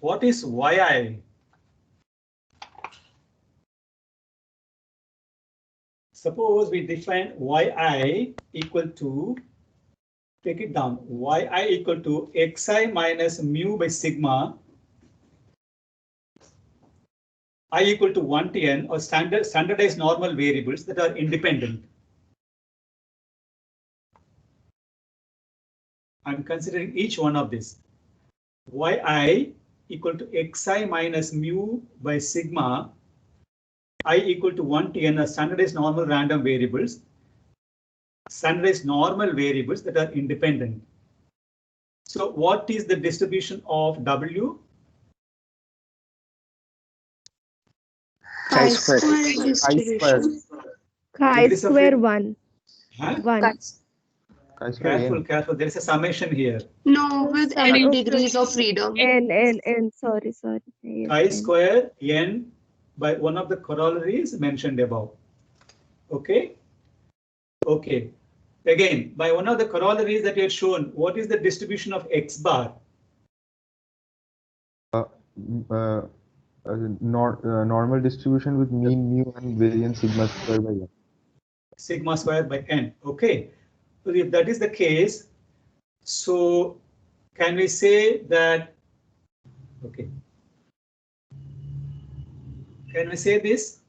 What is yi? Suppose we define yi equal to, take it down, yi equal to xi minus mu by sigma I equal to 1 to n, or standardized normal variables that are independent. I'm considering each one of these. yi equal to xi minus mu by sigma I equal to 1 to n are standardized normal random variables, standardized normal variables that are independent. So what is the distribution of W? Chi-square distribution. Chi-square 1. Huh? 1. Careful. There is a summation here. No, with n degrees of freedom. N. Sorry. Chi-square n by one of the corollaries mentioned above. Okay. Again, by one of the corollaries that you had shown, what is the distribution of x bar? Normal distribution with mean mu and variance sigma square by n. Sigma square by n. Okay. So if that is the case, so can we say that, okay. Can we say this?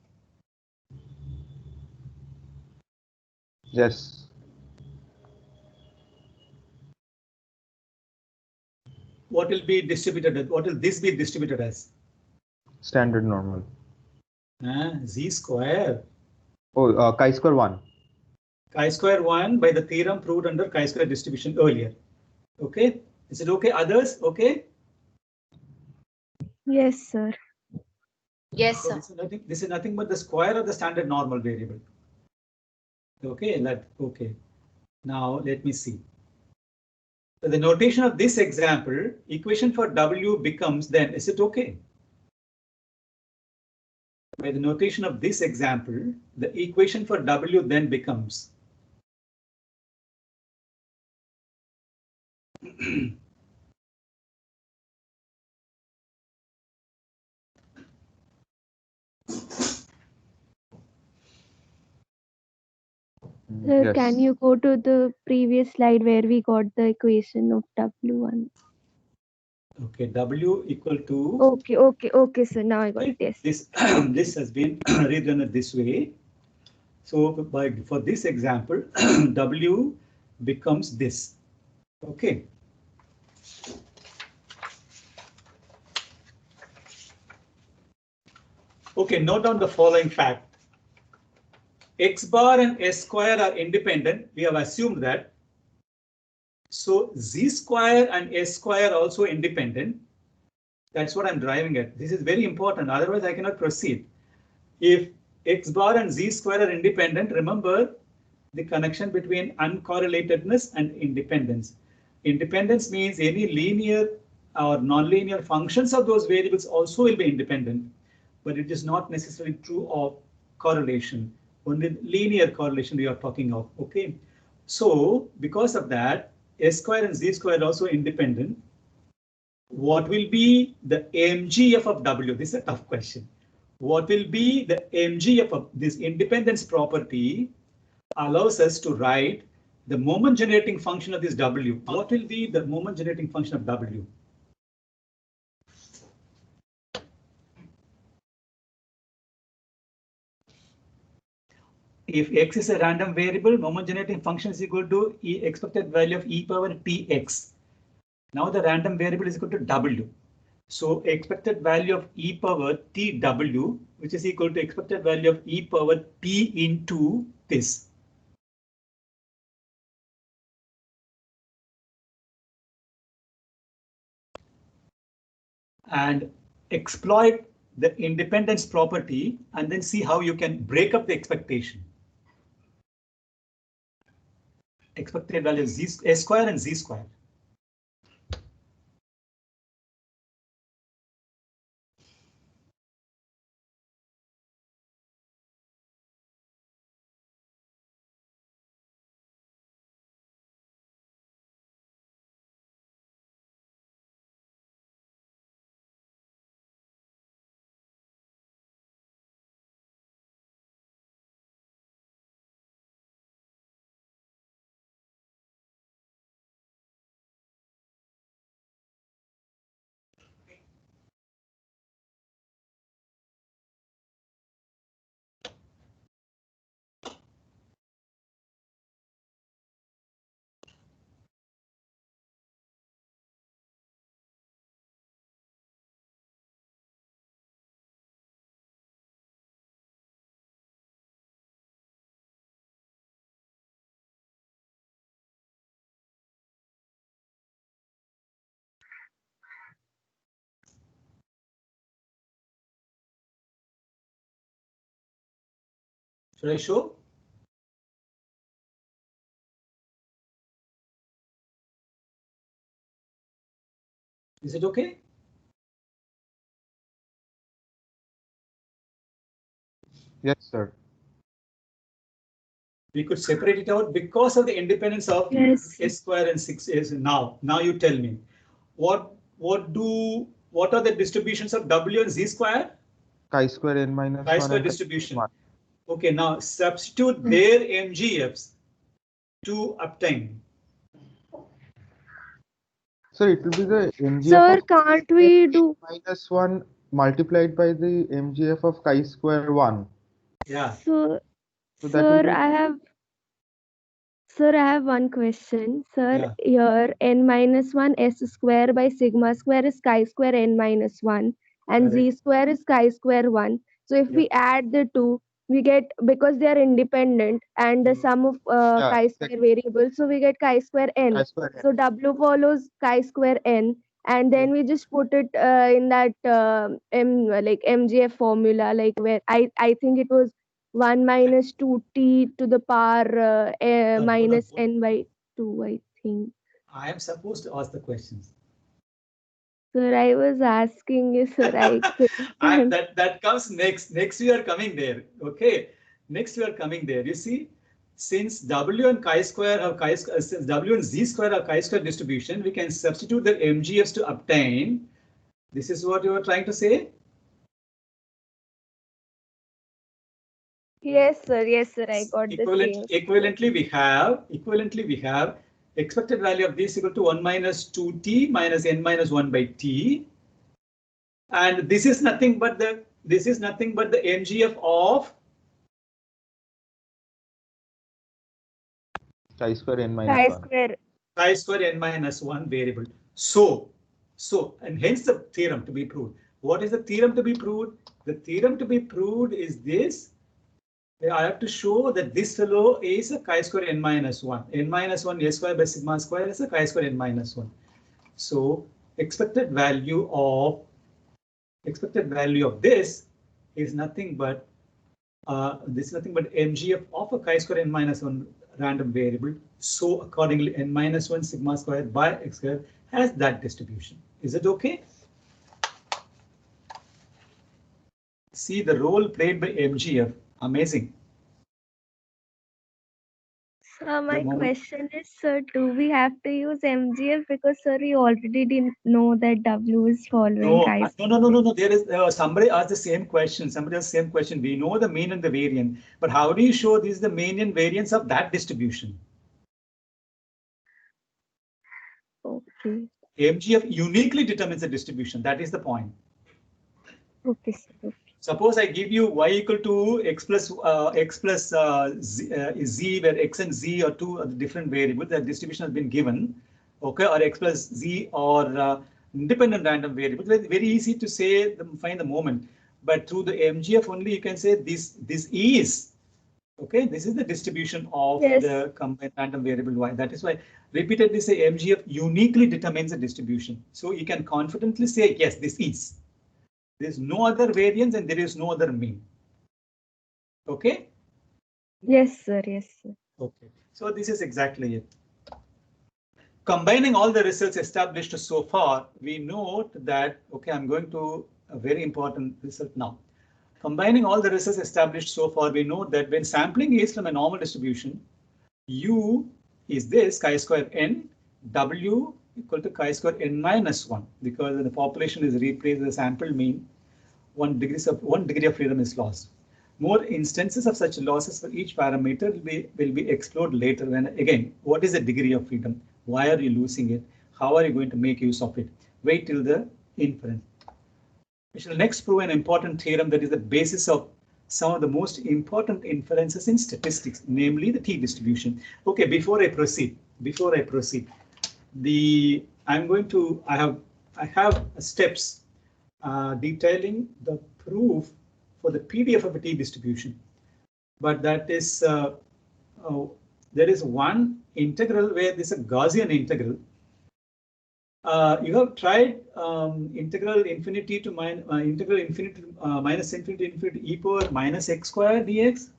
Yes. What will be distributed as? What will this be distributed as? Standard normal. Z square. Oh, chi-square 1. Chi-square 1 by the theorem proved under chi-square distribution earlier. Okay. Is it okay? Others? Okay. Yes, sir. Yes, So sir. this is nothing but the square of the standard normal variable. Okay. Okay. Now let me see. So the notation of this example, equation for W becomes then, is it okay? By the notation of this example, the equation for W then becomes Sir, Yes. can you go to the previous slide where we got the equation of W1? okay, W equal to Okay, sir. Now I got it. Yes. this. This has been rewritten this way. So for this example, W becomes this. Okay. Okay, note down the following fact. X bar and S square are independent. We have assumed that. So Z square and S square are also independent. That's what I'm driving at. This is very important. Otherwise, I cannot proceed. If X bar and Z square are independent, remember the connection between uncorrelatedness and independence. Independence means any linear or nonlinear functions of those variables also will be independent, but it is not necessarily true of correlation. Only linear correlation we are talking of. Okay. So because of that, S square and Z square are also independent. What will be the MGF of W? This is a tough question. What will be the MGF of this independence property allows us to write the moment generating function of this W. What will be the moment generating function of W? If X is a random variable, moment generating function is equal to expected value of e power Tx. Now the random variable is equal to W. So expected value of e power Tw, which is equal to expected value of e power T into this. And exploit the independence property and then see how you can break up the expectation. Expected value of S square and Z square. Should I show? Is it okay? Yes, sir. We could separate it out because of the independence of S square and 6 is now. Now you tell me, what do what are the distributions of W and Z square? chi-square n minus 1. Chi-square and distribution. 1. Okay, now substitute their MGFs to obtain. So it will be the MGF Sir, of can't we do minus 1 multiplied by the MGF of chi-square 1. Yeah. So, So that will sir, be I have one question. Sir, Yeah. here n minus 1 s square by sigma square is chi-square n minus 1 and z Correct. square is chi-square 1. So if we add the two, we get, because they are independent and the sum of Yeah, chi-square variables, so we get chi-square n. chi-square n. So W follows chi-square n, and then we just put it in that MGF formula, like where I think it was 1 minus 2t to the power minus n by 2, I think. I am supposed to ask the questions. Sir, I was asking you, sir. I couldn't. That comes next. Next we are coming there. Okay. Next we are coming there. You see, since W and chi-square have since W and Z square are chi-square distribution, we can substitute the MGFs to obtain. This is what you are trying to say? Yes, sir. Yes, sir. I got the same. Equivalently, we have expected value of this equal to 1 minus 2t minus n minus 1 by t, and this is nothing but the MGF of chi-square n minus 1. Chi-square n minus 1 variable. So and hence the theorem to be proved. What is the theorem to be proved? The theorem to be proved is this. I have to show that this fellow is a chi-square n minus 1. N minus 1 s square by sigma square is a chi-square n minus 1. So expected value of this is nothing but MGF of a chi-square n minus 1 random variable. So accordingly, n minus 1 sigma square by x square has that distribution. Is it okay? See the role played by MGF. Amazing. So my question is, sir, do we have to use MGF, because sir, we already didn't know that W is following chi-square. No. There is somebody asked the same question. We know the mean and the variance, but how do you show this is the mean and variance of that distribution? Okay. MGF uniquely determines the distribution. That is the point. Okay, sir. Suppose I give you y equal to x plus z, where x and z are two different variables. The distribution has been given, okay, or x plus z or independent random variables. Very easy to say, find the moment, but through the MGF only you can say this is, okay, this is the distribution of the combined random variable y. That is why repeatedly say MGF uniquely determines the distribution. So you can confidently say, yes, this is. There is no other variance and there is no other mean. Okay? Yes, sir. Yes, sir. Okay. So this is exactly it. Combining all the results established so far, we note that, okay, I'm going to a very important result now. Combining all the results established so far, we note that when sampling is from a normal distribution, U is this chi-square n, W equal to chi-square n minus 1, because when the population is replaced with the sample mean, 1 degree of freedom is lost. More instances of such losses for each parameter will be explored later. When again, what is the degree of freedom? Why are you losing it? How are you going to make use of it? Wait till the inference. We shall next prove an important theorem that is the basis of some of the most important inferences in statistics, namely the t-distribution. Okay, before I proceed, I have steps detailing the proof for the PDF of a t-distribution, but that is there is one integral where this is a Gaussian integral. You have tried integral infinity to minus infinity to infinity e power minus x square dx.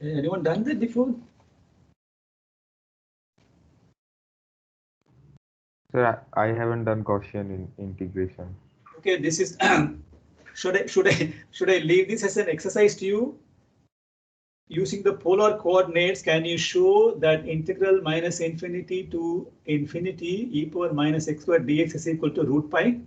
Anyone done that before? Sir, I haven't done Gaussian in integration. Okay, this is should I leave this as an exercise to you? Using the polar coordinates, can you show that integral minus infinity to infinity e power minus x squared dx is equal to root pi?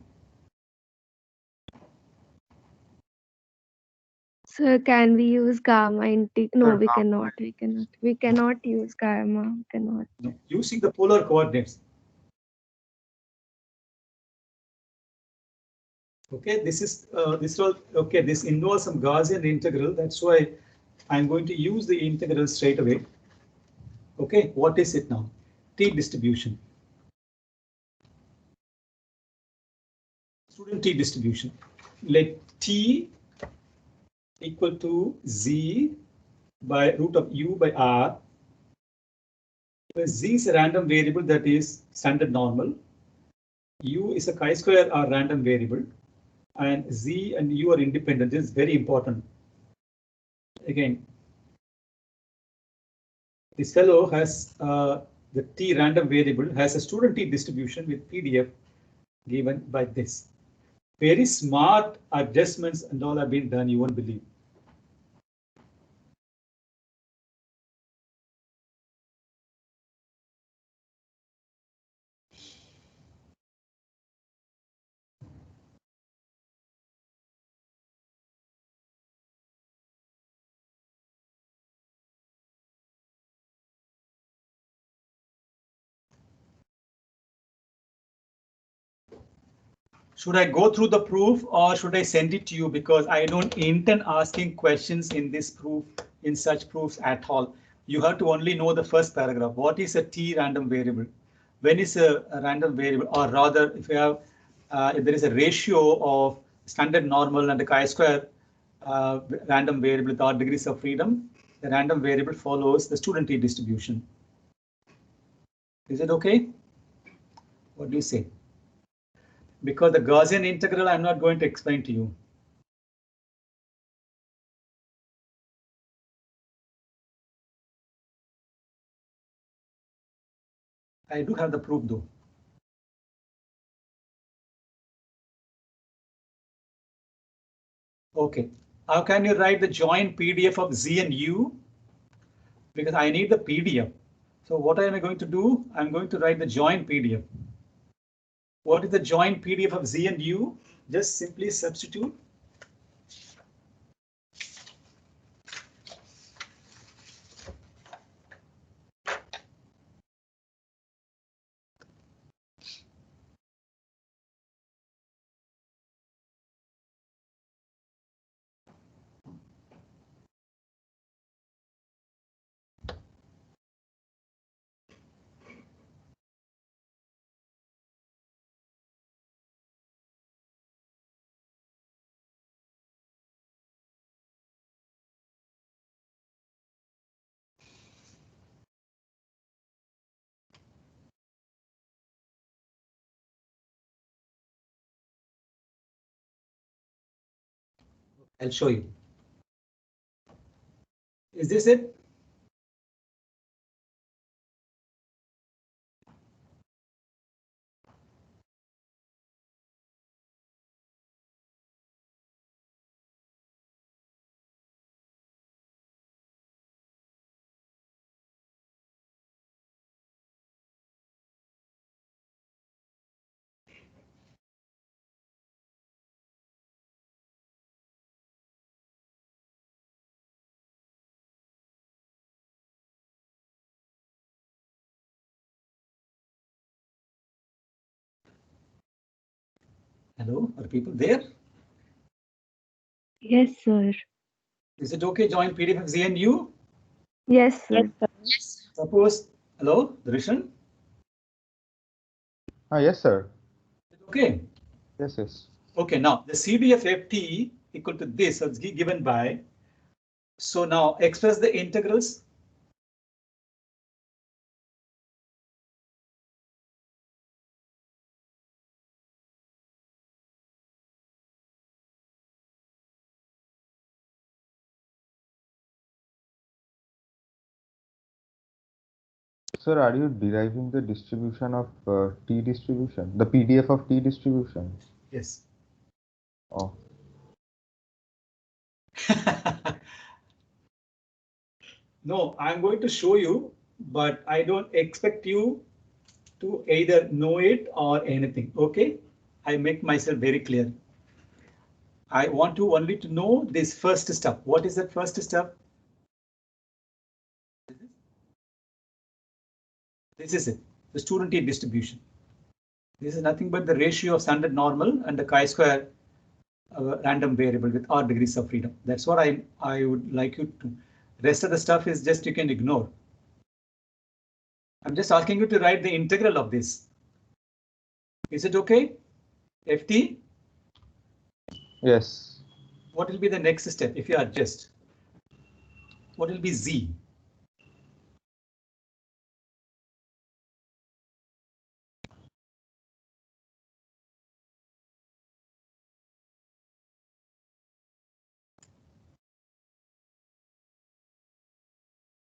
So can we use gamma No, Sir, we cannot. We cannot. We cannot use gamma. We cannot. No, using the polar coordinates. Okay, this is okay. This involves some Gaussian integral. That's why I'm going to use the integral straight away. Okay, what is it now? T distribution. Student T distribution. Let T equal to Z by root of U by R. Where Z is a random variable that is standard normal. U is a chi-square or random variable. And Z and U are independent. This is very important. Again, this fellow has the T random variable has a student T distribution with PDF given by this. Very smart adjustments and all have been done, you won't believe. Should I go through the proof or should I send it to you? Because I don't intend asking questions in this proof, in such proofs at all. You have to only know the first paragraph. What is a T random variable? When is a random variable? Or rather, if you have, if there is a ratio of standard normal and a chi-square random variable with odd degrees of freedom, the random variable follows the student T distribution. Is it okay? What do you say? Because the Gaussian integral, I'm not going to explain to you. I do have the proof though. Okay, how can you write the joint PDF of Z and U? Because I need the PDF. So what am I going to do? I'm going to write the joint PDF. What is the joint PDF of Z and U? Just simply substitute. I'll show you. Is this it? Hello, are people there? Yes, sir. Is it okay, joint PDF of Z and U? Yes, sir. Yes. Suppose, hello, Darshan? Yes, sir. Okay. Yes, yes. Okay, now the CDF equal to this, so it's given by. So now express the integrals. Sir, are you deriving the distribution of T distribution, the PDF of T distribution? Yes. Oh. No, I'm going to show you, but I don't expect you to either know it or anything. Okay, I make myself very clear. I want you only to know this first step. What is that first step? This is it, the student T distribution. This is nothing but the ratio of standard normal and the chi-square random variable with r degrees of freedom. That's what I would like you to. Rest of the stuff is just you can ignore. I'm just asking you to write the integral of this. Is it okay? FT? Yes. What will be the next step if you adjust? What will be Z?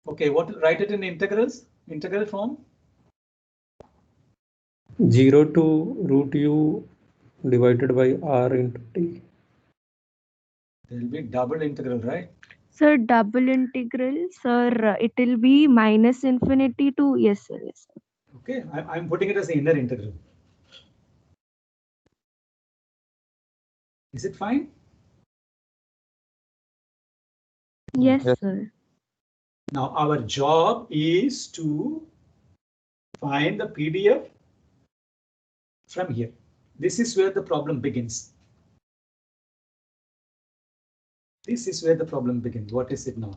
Okay, write it in integrals, integral form? 0 to root u divided by r into t. There will be double integral, right? Sir, double integral, sir, it will be minus infinity to, yes, sir, yes, sir. Okay, I'm putting it as the inner integral. Is it fine? Yes, sir. Now our job is to find the PDF from here. This is where the problem begins. This is where the problem begins. What is it now?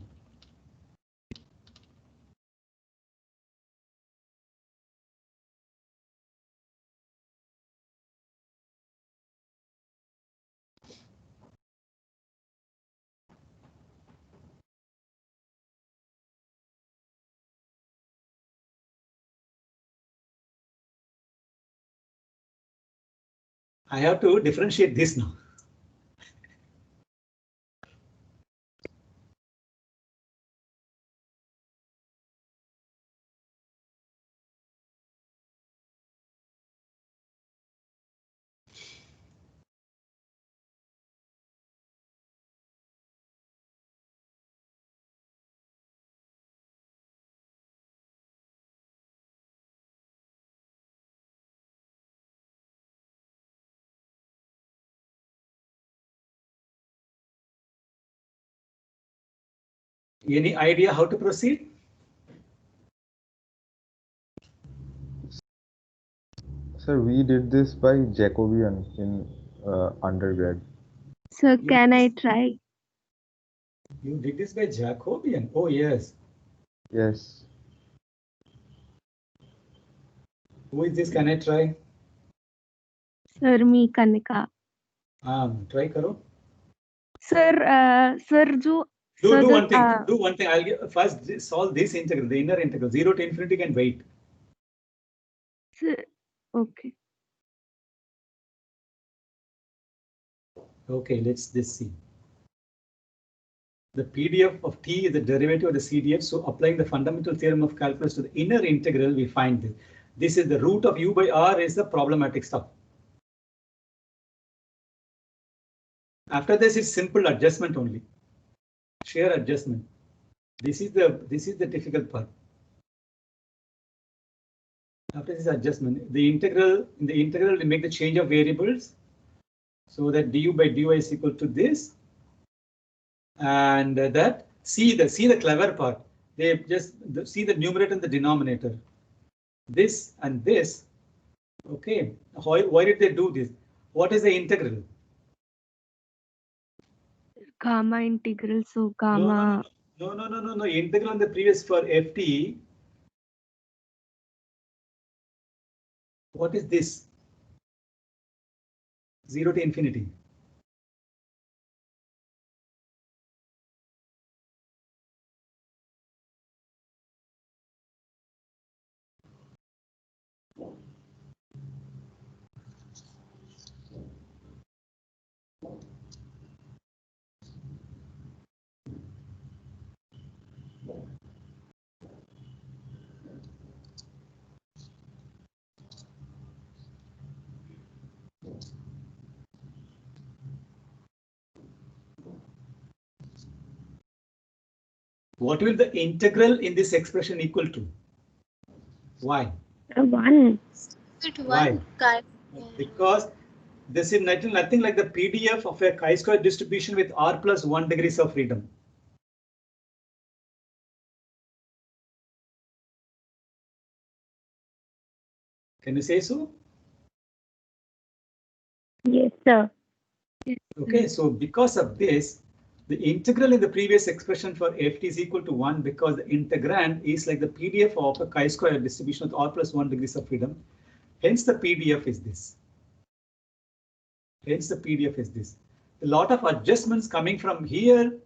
I have to differentiate this now. Any idea how to proceed? Sir, we did this by Jacobian in undergrad. Sir, can I try? You did this by Jacobian. Oh, yes. Yes. Who is this? Can I try? Sir, me, Kanika. Try karo. Sir, sir, jo, sir, Do one thing. Do one thing. I'll first solve this integral, the inner integral. 0 to infinity can wait. Sir, okay. Okay, let's see. The PDF of T is the derivative of the CDF. So applying the fundamental theorem of calculus to the inner integral, we find this. This is the root of u by r is the problematic stuff. After this, it's simple adjustment only. Shear adjustment. This is the difficult part. After this adjustment, in the integral, we make the change of variables so that du by dy is equal to this. And that see the clever part. They just see the numerator and the denominator. This and this. Okay. Why did they do this? What is the integral? Gamma integral. So gamma. No. Integral on the previous for FT. What is this? 0 to infinity. What will the integral in this expression equal to? Why? 1. Why? Because this is nothing like the PDF of a chi-square distribution with r plus 1 degrees of freedom. Can you say so? Yes, sir. Okay, so because of this, the integral in the previous expression for ft is equal to 1 because the integrand is like the PDF of a chi-square distribution with r plus 1 degrees of freedom. Hence the PDF is this. Hence the PDF is this. A lot of adjustments coming from here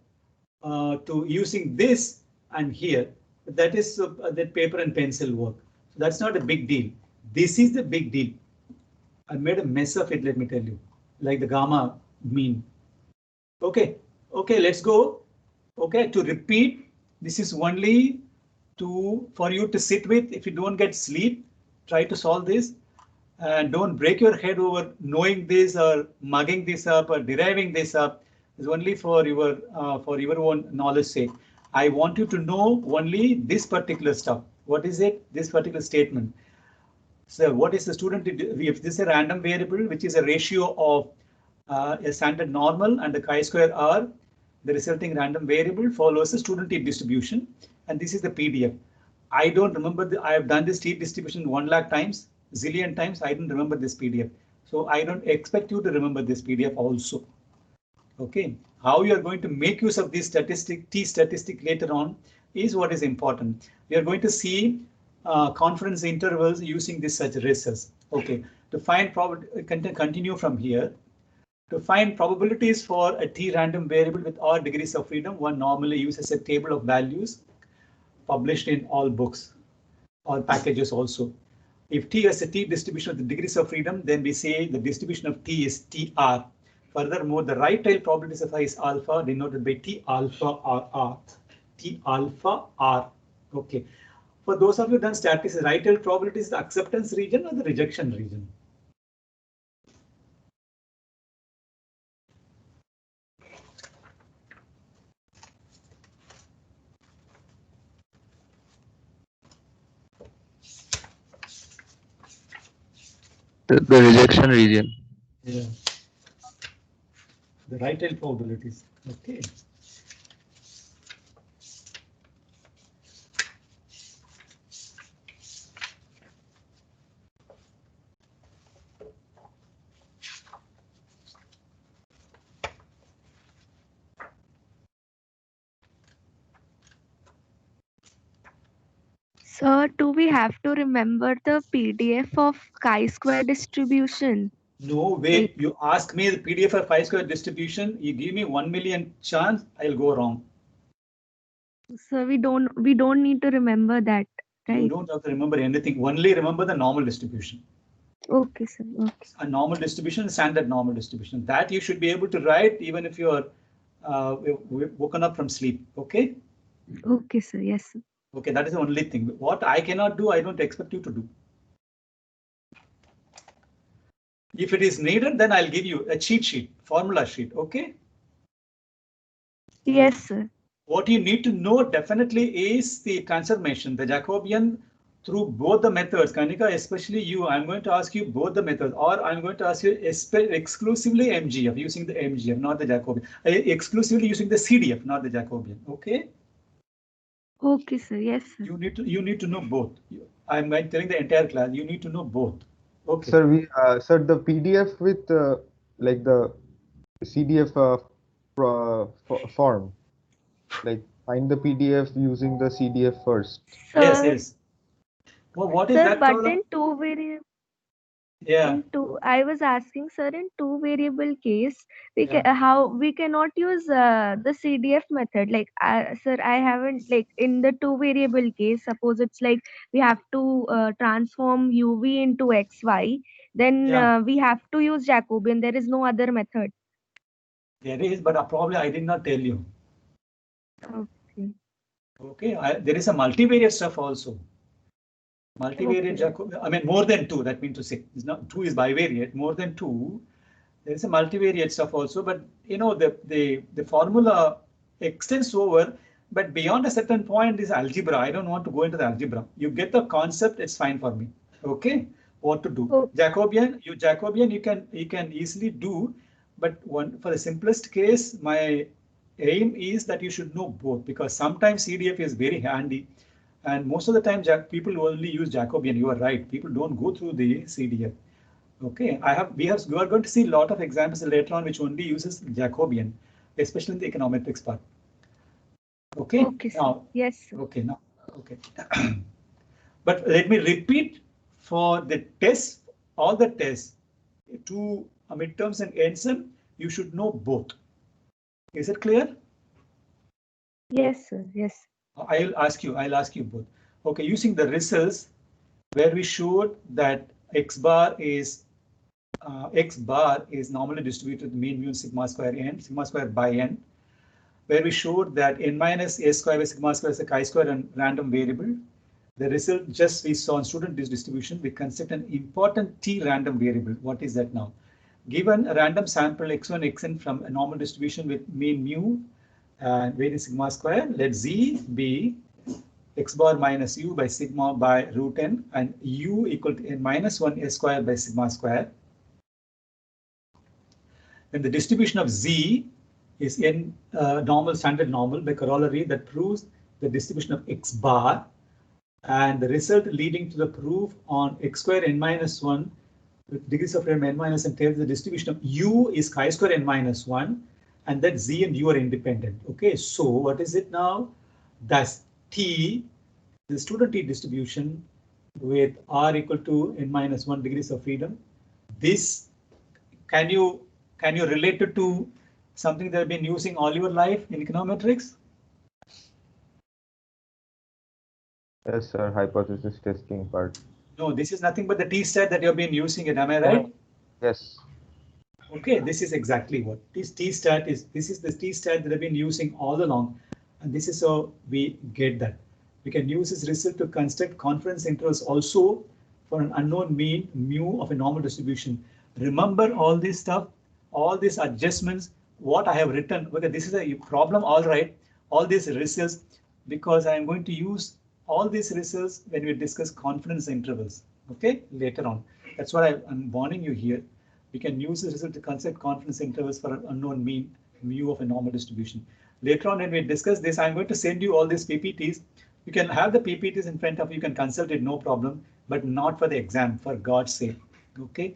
to using this and here. That is that paper and pencil work. So that's not a big deal. This is the big deal. I made a mess of it, let me tell you, like the gamma mean. Okay, let's go. Okay, to repeat, this is only for you to sit with. If you don't get sleep, try to solve this. And don't break your head over knowing this or mugging this up or deriving this up. It's only for your own knowledge sake. I want you to know only this particular stuff. What is it? This particular statement. So what is the student? If this is a random variable, which is a ratio of a standard normal and the chi-square r, the resulting random variable follows the student t distribution. And this is the PDF. I don't remember. I have done this t distribution 1 lakh times. Zillion times. I didn't remember this PDF. So I don't expect you to remember this PDF also. Okay. How you are going to make use of this t statistic later on is what is important. We are going to see confidence intervals using this such races. Okay. To find continue from here. To find probabilities for a t random variable with r degrees of freedom, one normally uses a table of values published in all books or packages also. If T has a T distribution of the degrees of freedom, then we say the distribution of T is TR. Furthermore, the right tail probability of I is alpha, denoted by T alpha RR. T alpha R. Okay. For those of you who done statistics, right tail probability is the acceptance region or the rejection region? The rejection region. Yeah. The right tail probabilities. Okay. Sir, do we have to remember the PDF of chi-square distribution? No way. You ask me the PDF of chi-square distribution, you give me 1 million chance, I'll go wrong. So we don't need to remember that, right? You don't have to remember anything. Only remember the normal distribution. Okay, sir. Okay. A normal distribution, standard normal distribution. That you should be able to write even if you are woken up from sleep. Okay. Okay, sir. Yes, sir. Okay, that is the only thing. What I cannot do, I don't expect you to do. If it is needed, then I'll give you a cheat sheet, formula sheet. Okay. Yes, sir. What you need to know definitely is the transformation, the Jacobian through both the methods. Kanika, especially you, I'm going to ask you both the methods, or I'm going to ask you exclusively MGF, using the MGF, not the Jacobian. Exclusively using the CDF, not the Jacobian. Okay. Okay, sir. Yes, sir. You need to know both. I'm telling the entire class. You need to know both. Okay. Sir, sir, the PDF with like the CDF form, like find the PDF using the CDF first. Sir, yes. Well, what is sir, that? But in two variable. Yeah. I was asking, sir, in two variable case, how we cannot use the CDF method. Like, sir, I haven't, like, in the two variable case, suppose it's like we have to transform UV into XY, then we have to use Jacobian. There is no other method. There is, but probably I did not tell you. Okay. Okay, there is a multivariate stuff also. Multivariate Jacobian, I mean more than two, that means to say, it's not, two is bivariate, more than two. There is a multivariate stuff also, but you know the formula extends over But beyond a certain point is algebra. I don't want to go into the algebra. You get the concept, it's fine for me. Okay, what to do? Jacobian, you can easily do, but for the simplest case, my aim is that you should know both, because sometimes CDF is very handy, and most of the time people only use Jacobian. You are right. People don't go through the CDF. Okay, we are going to see a lot of examples later on which only uses Jacobian, especially in the econometrics part. Okay. Okay, sir. Now. Yes, sir. Okay. Now. Okay. But let me repeat for the test, all the tests, two midterms and endsem, you should know both. Is it clear? Yes, sir. Yes. I'll ask you both. Okay, using the results where we showed that x bar is normally distributed mean mu sigma square by n, where we showed that n minus a square by sigma square is a chi-square and random variable. The result just we saw in student distribution, we construct an important t random variable. What is that now? Given a random sample x1, xn from a normal distribution with mean mu and variance sigma square, let z be x bar minus u by sigma by root n and u equal to n minus 1 a square by sigma square. Then the distribution of z is n standard normal by corollary that proves the distribution of x bar, and the result leading to the proof on x square n minus 1 with degrees of freedom n minus and tells the distribution of u is chi-square n minus 1, and that z and u are independent. Okay, so what is it now? Thus t, the student t distribution with r equal to n minus 1 degrees of freedom. This can you relate it to something that have been using all your life in econometrics? Yes, sir. Hypothesis testing part. No, this is nothing but the t-stat that you have been using it. Am I right? Yes. Okay, this is exactly what this t-stat is. This is the t-stat that I've been using all along, and this is how we get that. We can use this result to construct confidence intervals also for an unknown mean mu of a normal distribution. Remember all this stuff, all these adjustments, what I have written. Okay, this is a problem, all right. All these results, because I am going to use all these results when we discuss confidence intervals. Okay, later on. That's what I'm warning you here. We can use this result to construct confidence intervals for an unknown mean mu of a normal distribution. Later on, when we discuss this, I'm going to send you all these PPTs. You can have the PPTs in front of you, you can consult it, no problem, but not for the exam, for God's sake. Okay.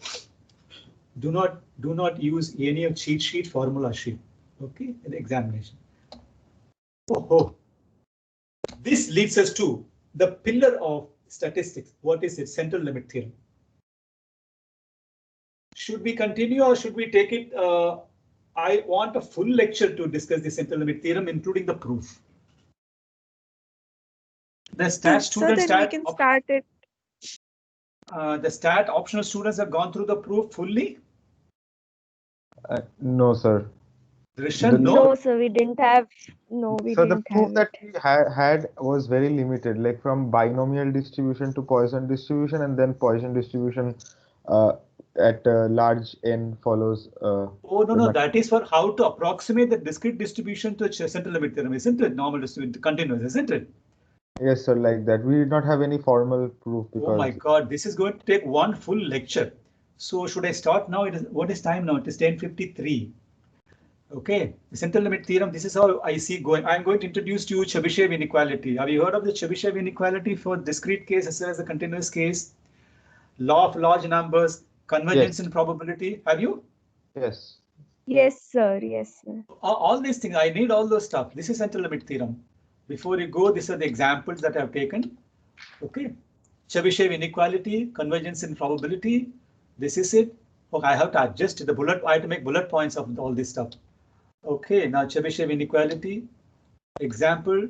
Do not use any of cheat sheet, formula sheet. Okay, in the examination. Oh. This leads us to the pillar of statistics. What is it? Central limit theorem. Should we continue or should we take it? I want a full lecture to discuss the central limit theorem, including the proof. The stat students. So then we can start it. The stat optional students have gone through the proof fully. No, sir. Drishan, no, sir, we didn't have. No, we so didn't the proof have that we had was very limited, like from binomial distribution to Poisson distribution, and then Poisson distribution at large n follows. Oh no, that is for how to approximate the discrete distribution to central limit theorem, isn't it? Normal distribution, continuous, isn't it? Yes, sir, like that. We did not have any formal proof. Because... Oh my God, this is going to take one full lecture. So should I start now? What is time now? It is 10:53. Okay, the central limit theorem, this is how I see going. I'm going to introduce to you Chebyshev inequality. Have you heard of the Chebyshev inequality for discrete case as well as the continuous case? Law of large numbers, convergence in probability. Have you? Yes. Yes, sir. Yes, sir. All these things, I need all those stuff. This is central limit theorem. Before you go, these are the examples that I've taken. Okay, Chebyshev inequality, convergence in probability. This is it. Okay, I have to adjust the bullet. I have to make bullet points of all this stuff. Okay, now Chebyshev inequality example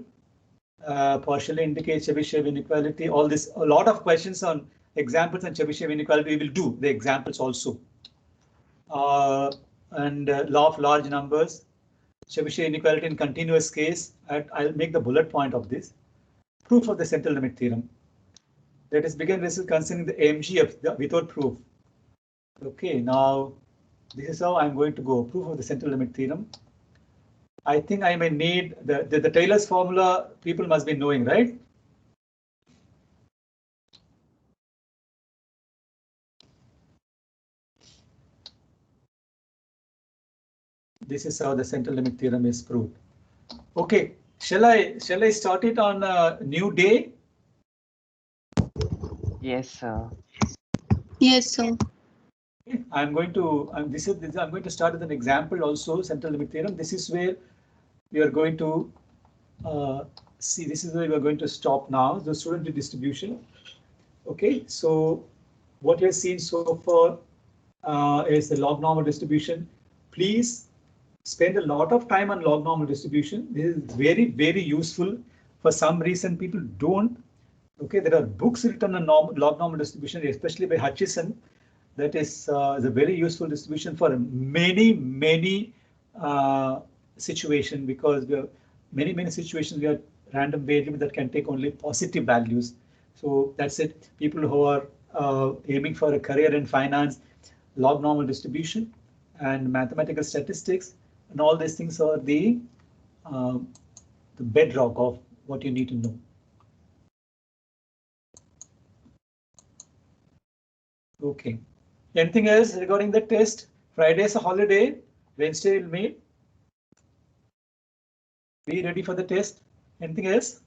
partially indicates Chebyshev inequality. All this, a lot of questions on examples and Chebyshev inequality. We will do the examples also. And law of large numbers, Chebyshev inequality in continuous case. I'll make the bullet point of this. Proof of the central limit theorem. Let us begin result concerning the AMGF without proof. Okay, now this is how I'm going to go. Proof of the central limit theorem. I think I may need the Taylor's formula. People must be knowing, right? This is how the central limit theorem is proved. Okay, shall I start it on a new day? Yes, sir. Yes, sir. I'm going to I'm going to start with an example also, central limit theorem. This is where we are going to see. This is where we are going to stop now. The student distribution. Okay, so what you have seen so far is the log normal distribution. Please spend a lot of time on log normal distribution. This is very, very useful. For some reason, people don't. Okay, there are books written on log normal distribution, especially by Hutchison. That is a very useful distribution for many situations, because we have many situations we have random variable that can take only positive values. So that's it. People who are aiming for a career in finance, log normal distribution and mathematical statistics, and all these things are the bedrock of what you need to know. Okay. Anything else regarding the test? Friday is a holiday. Wednesday we'll meet. Be ready for the test. Anything else?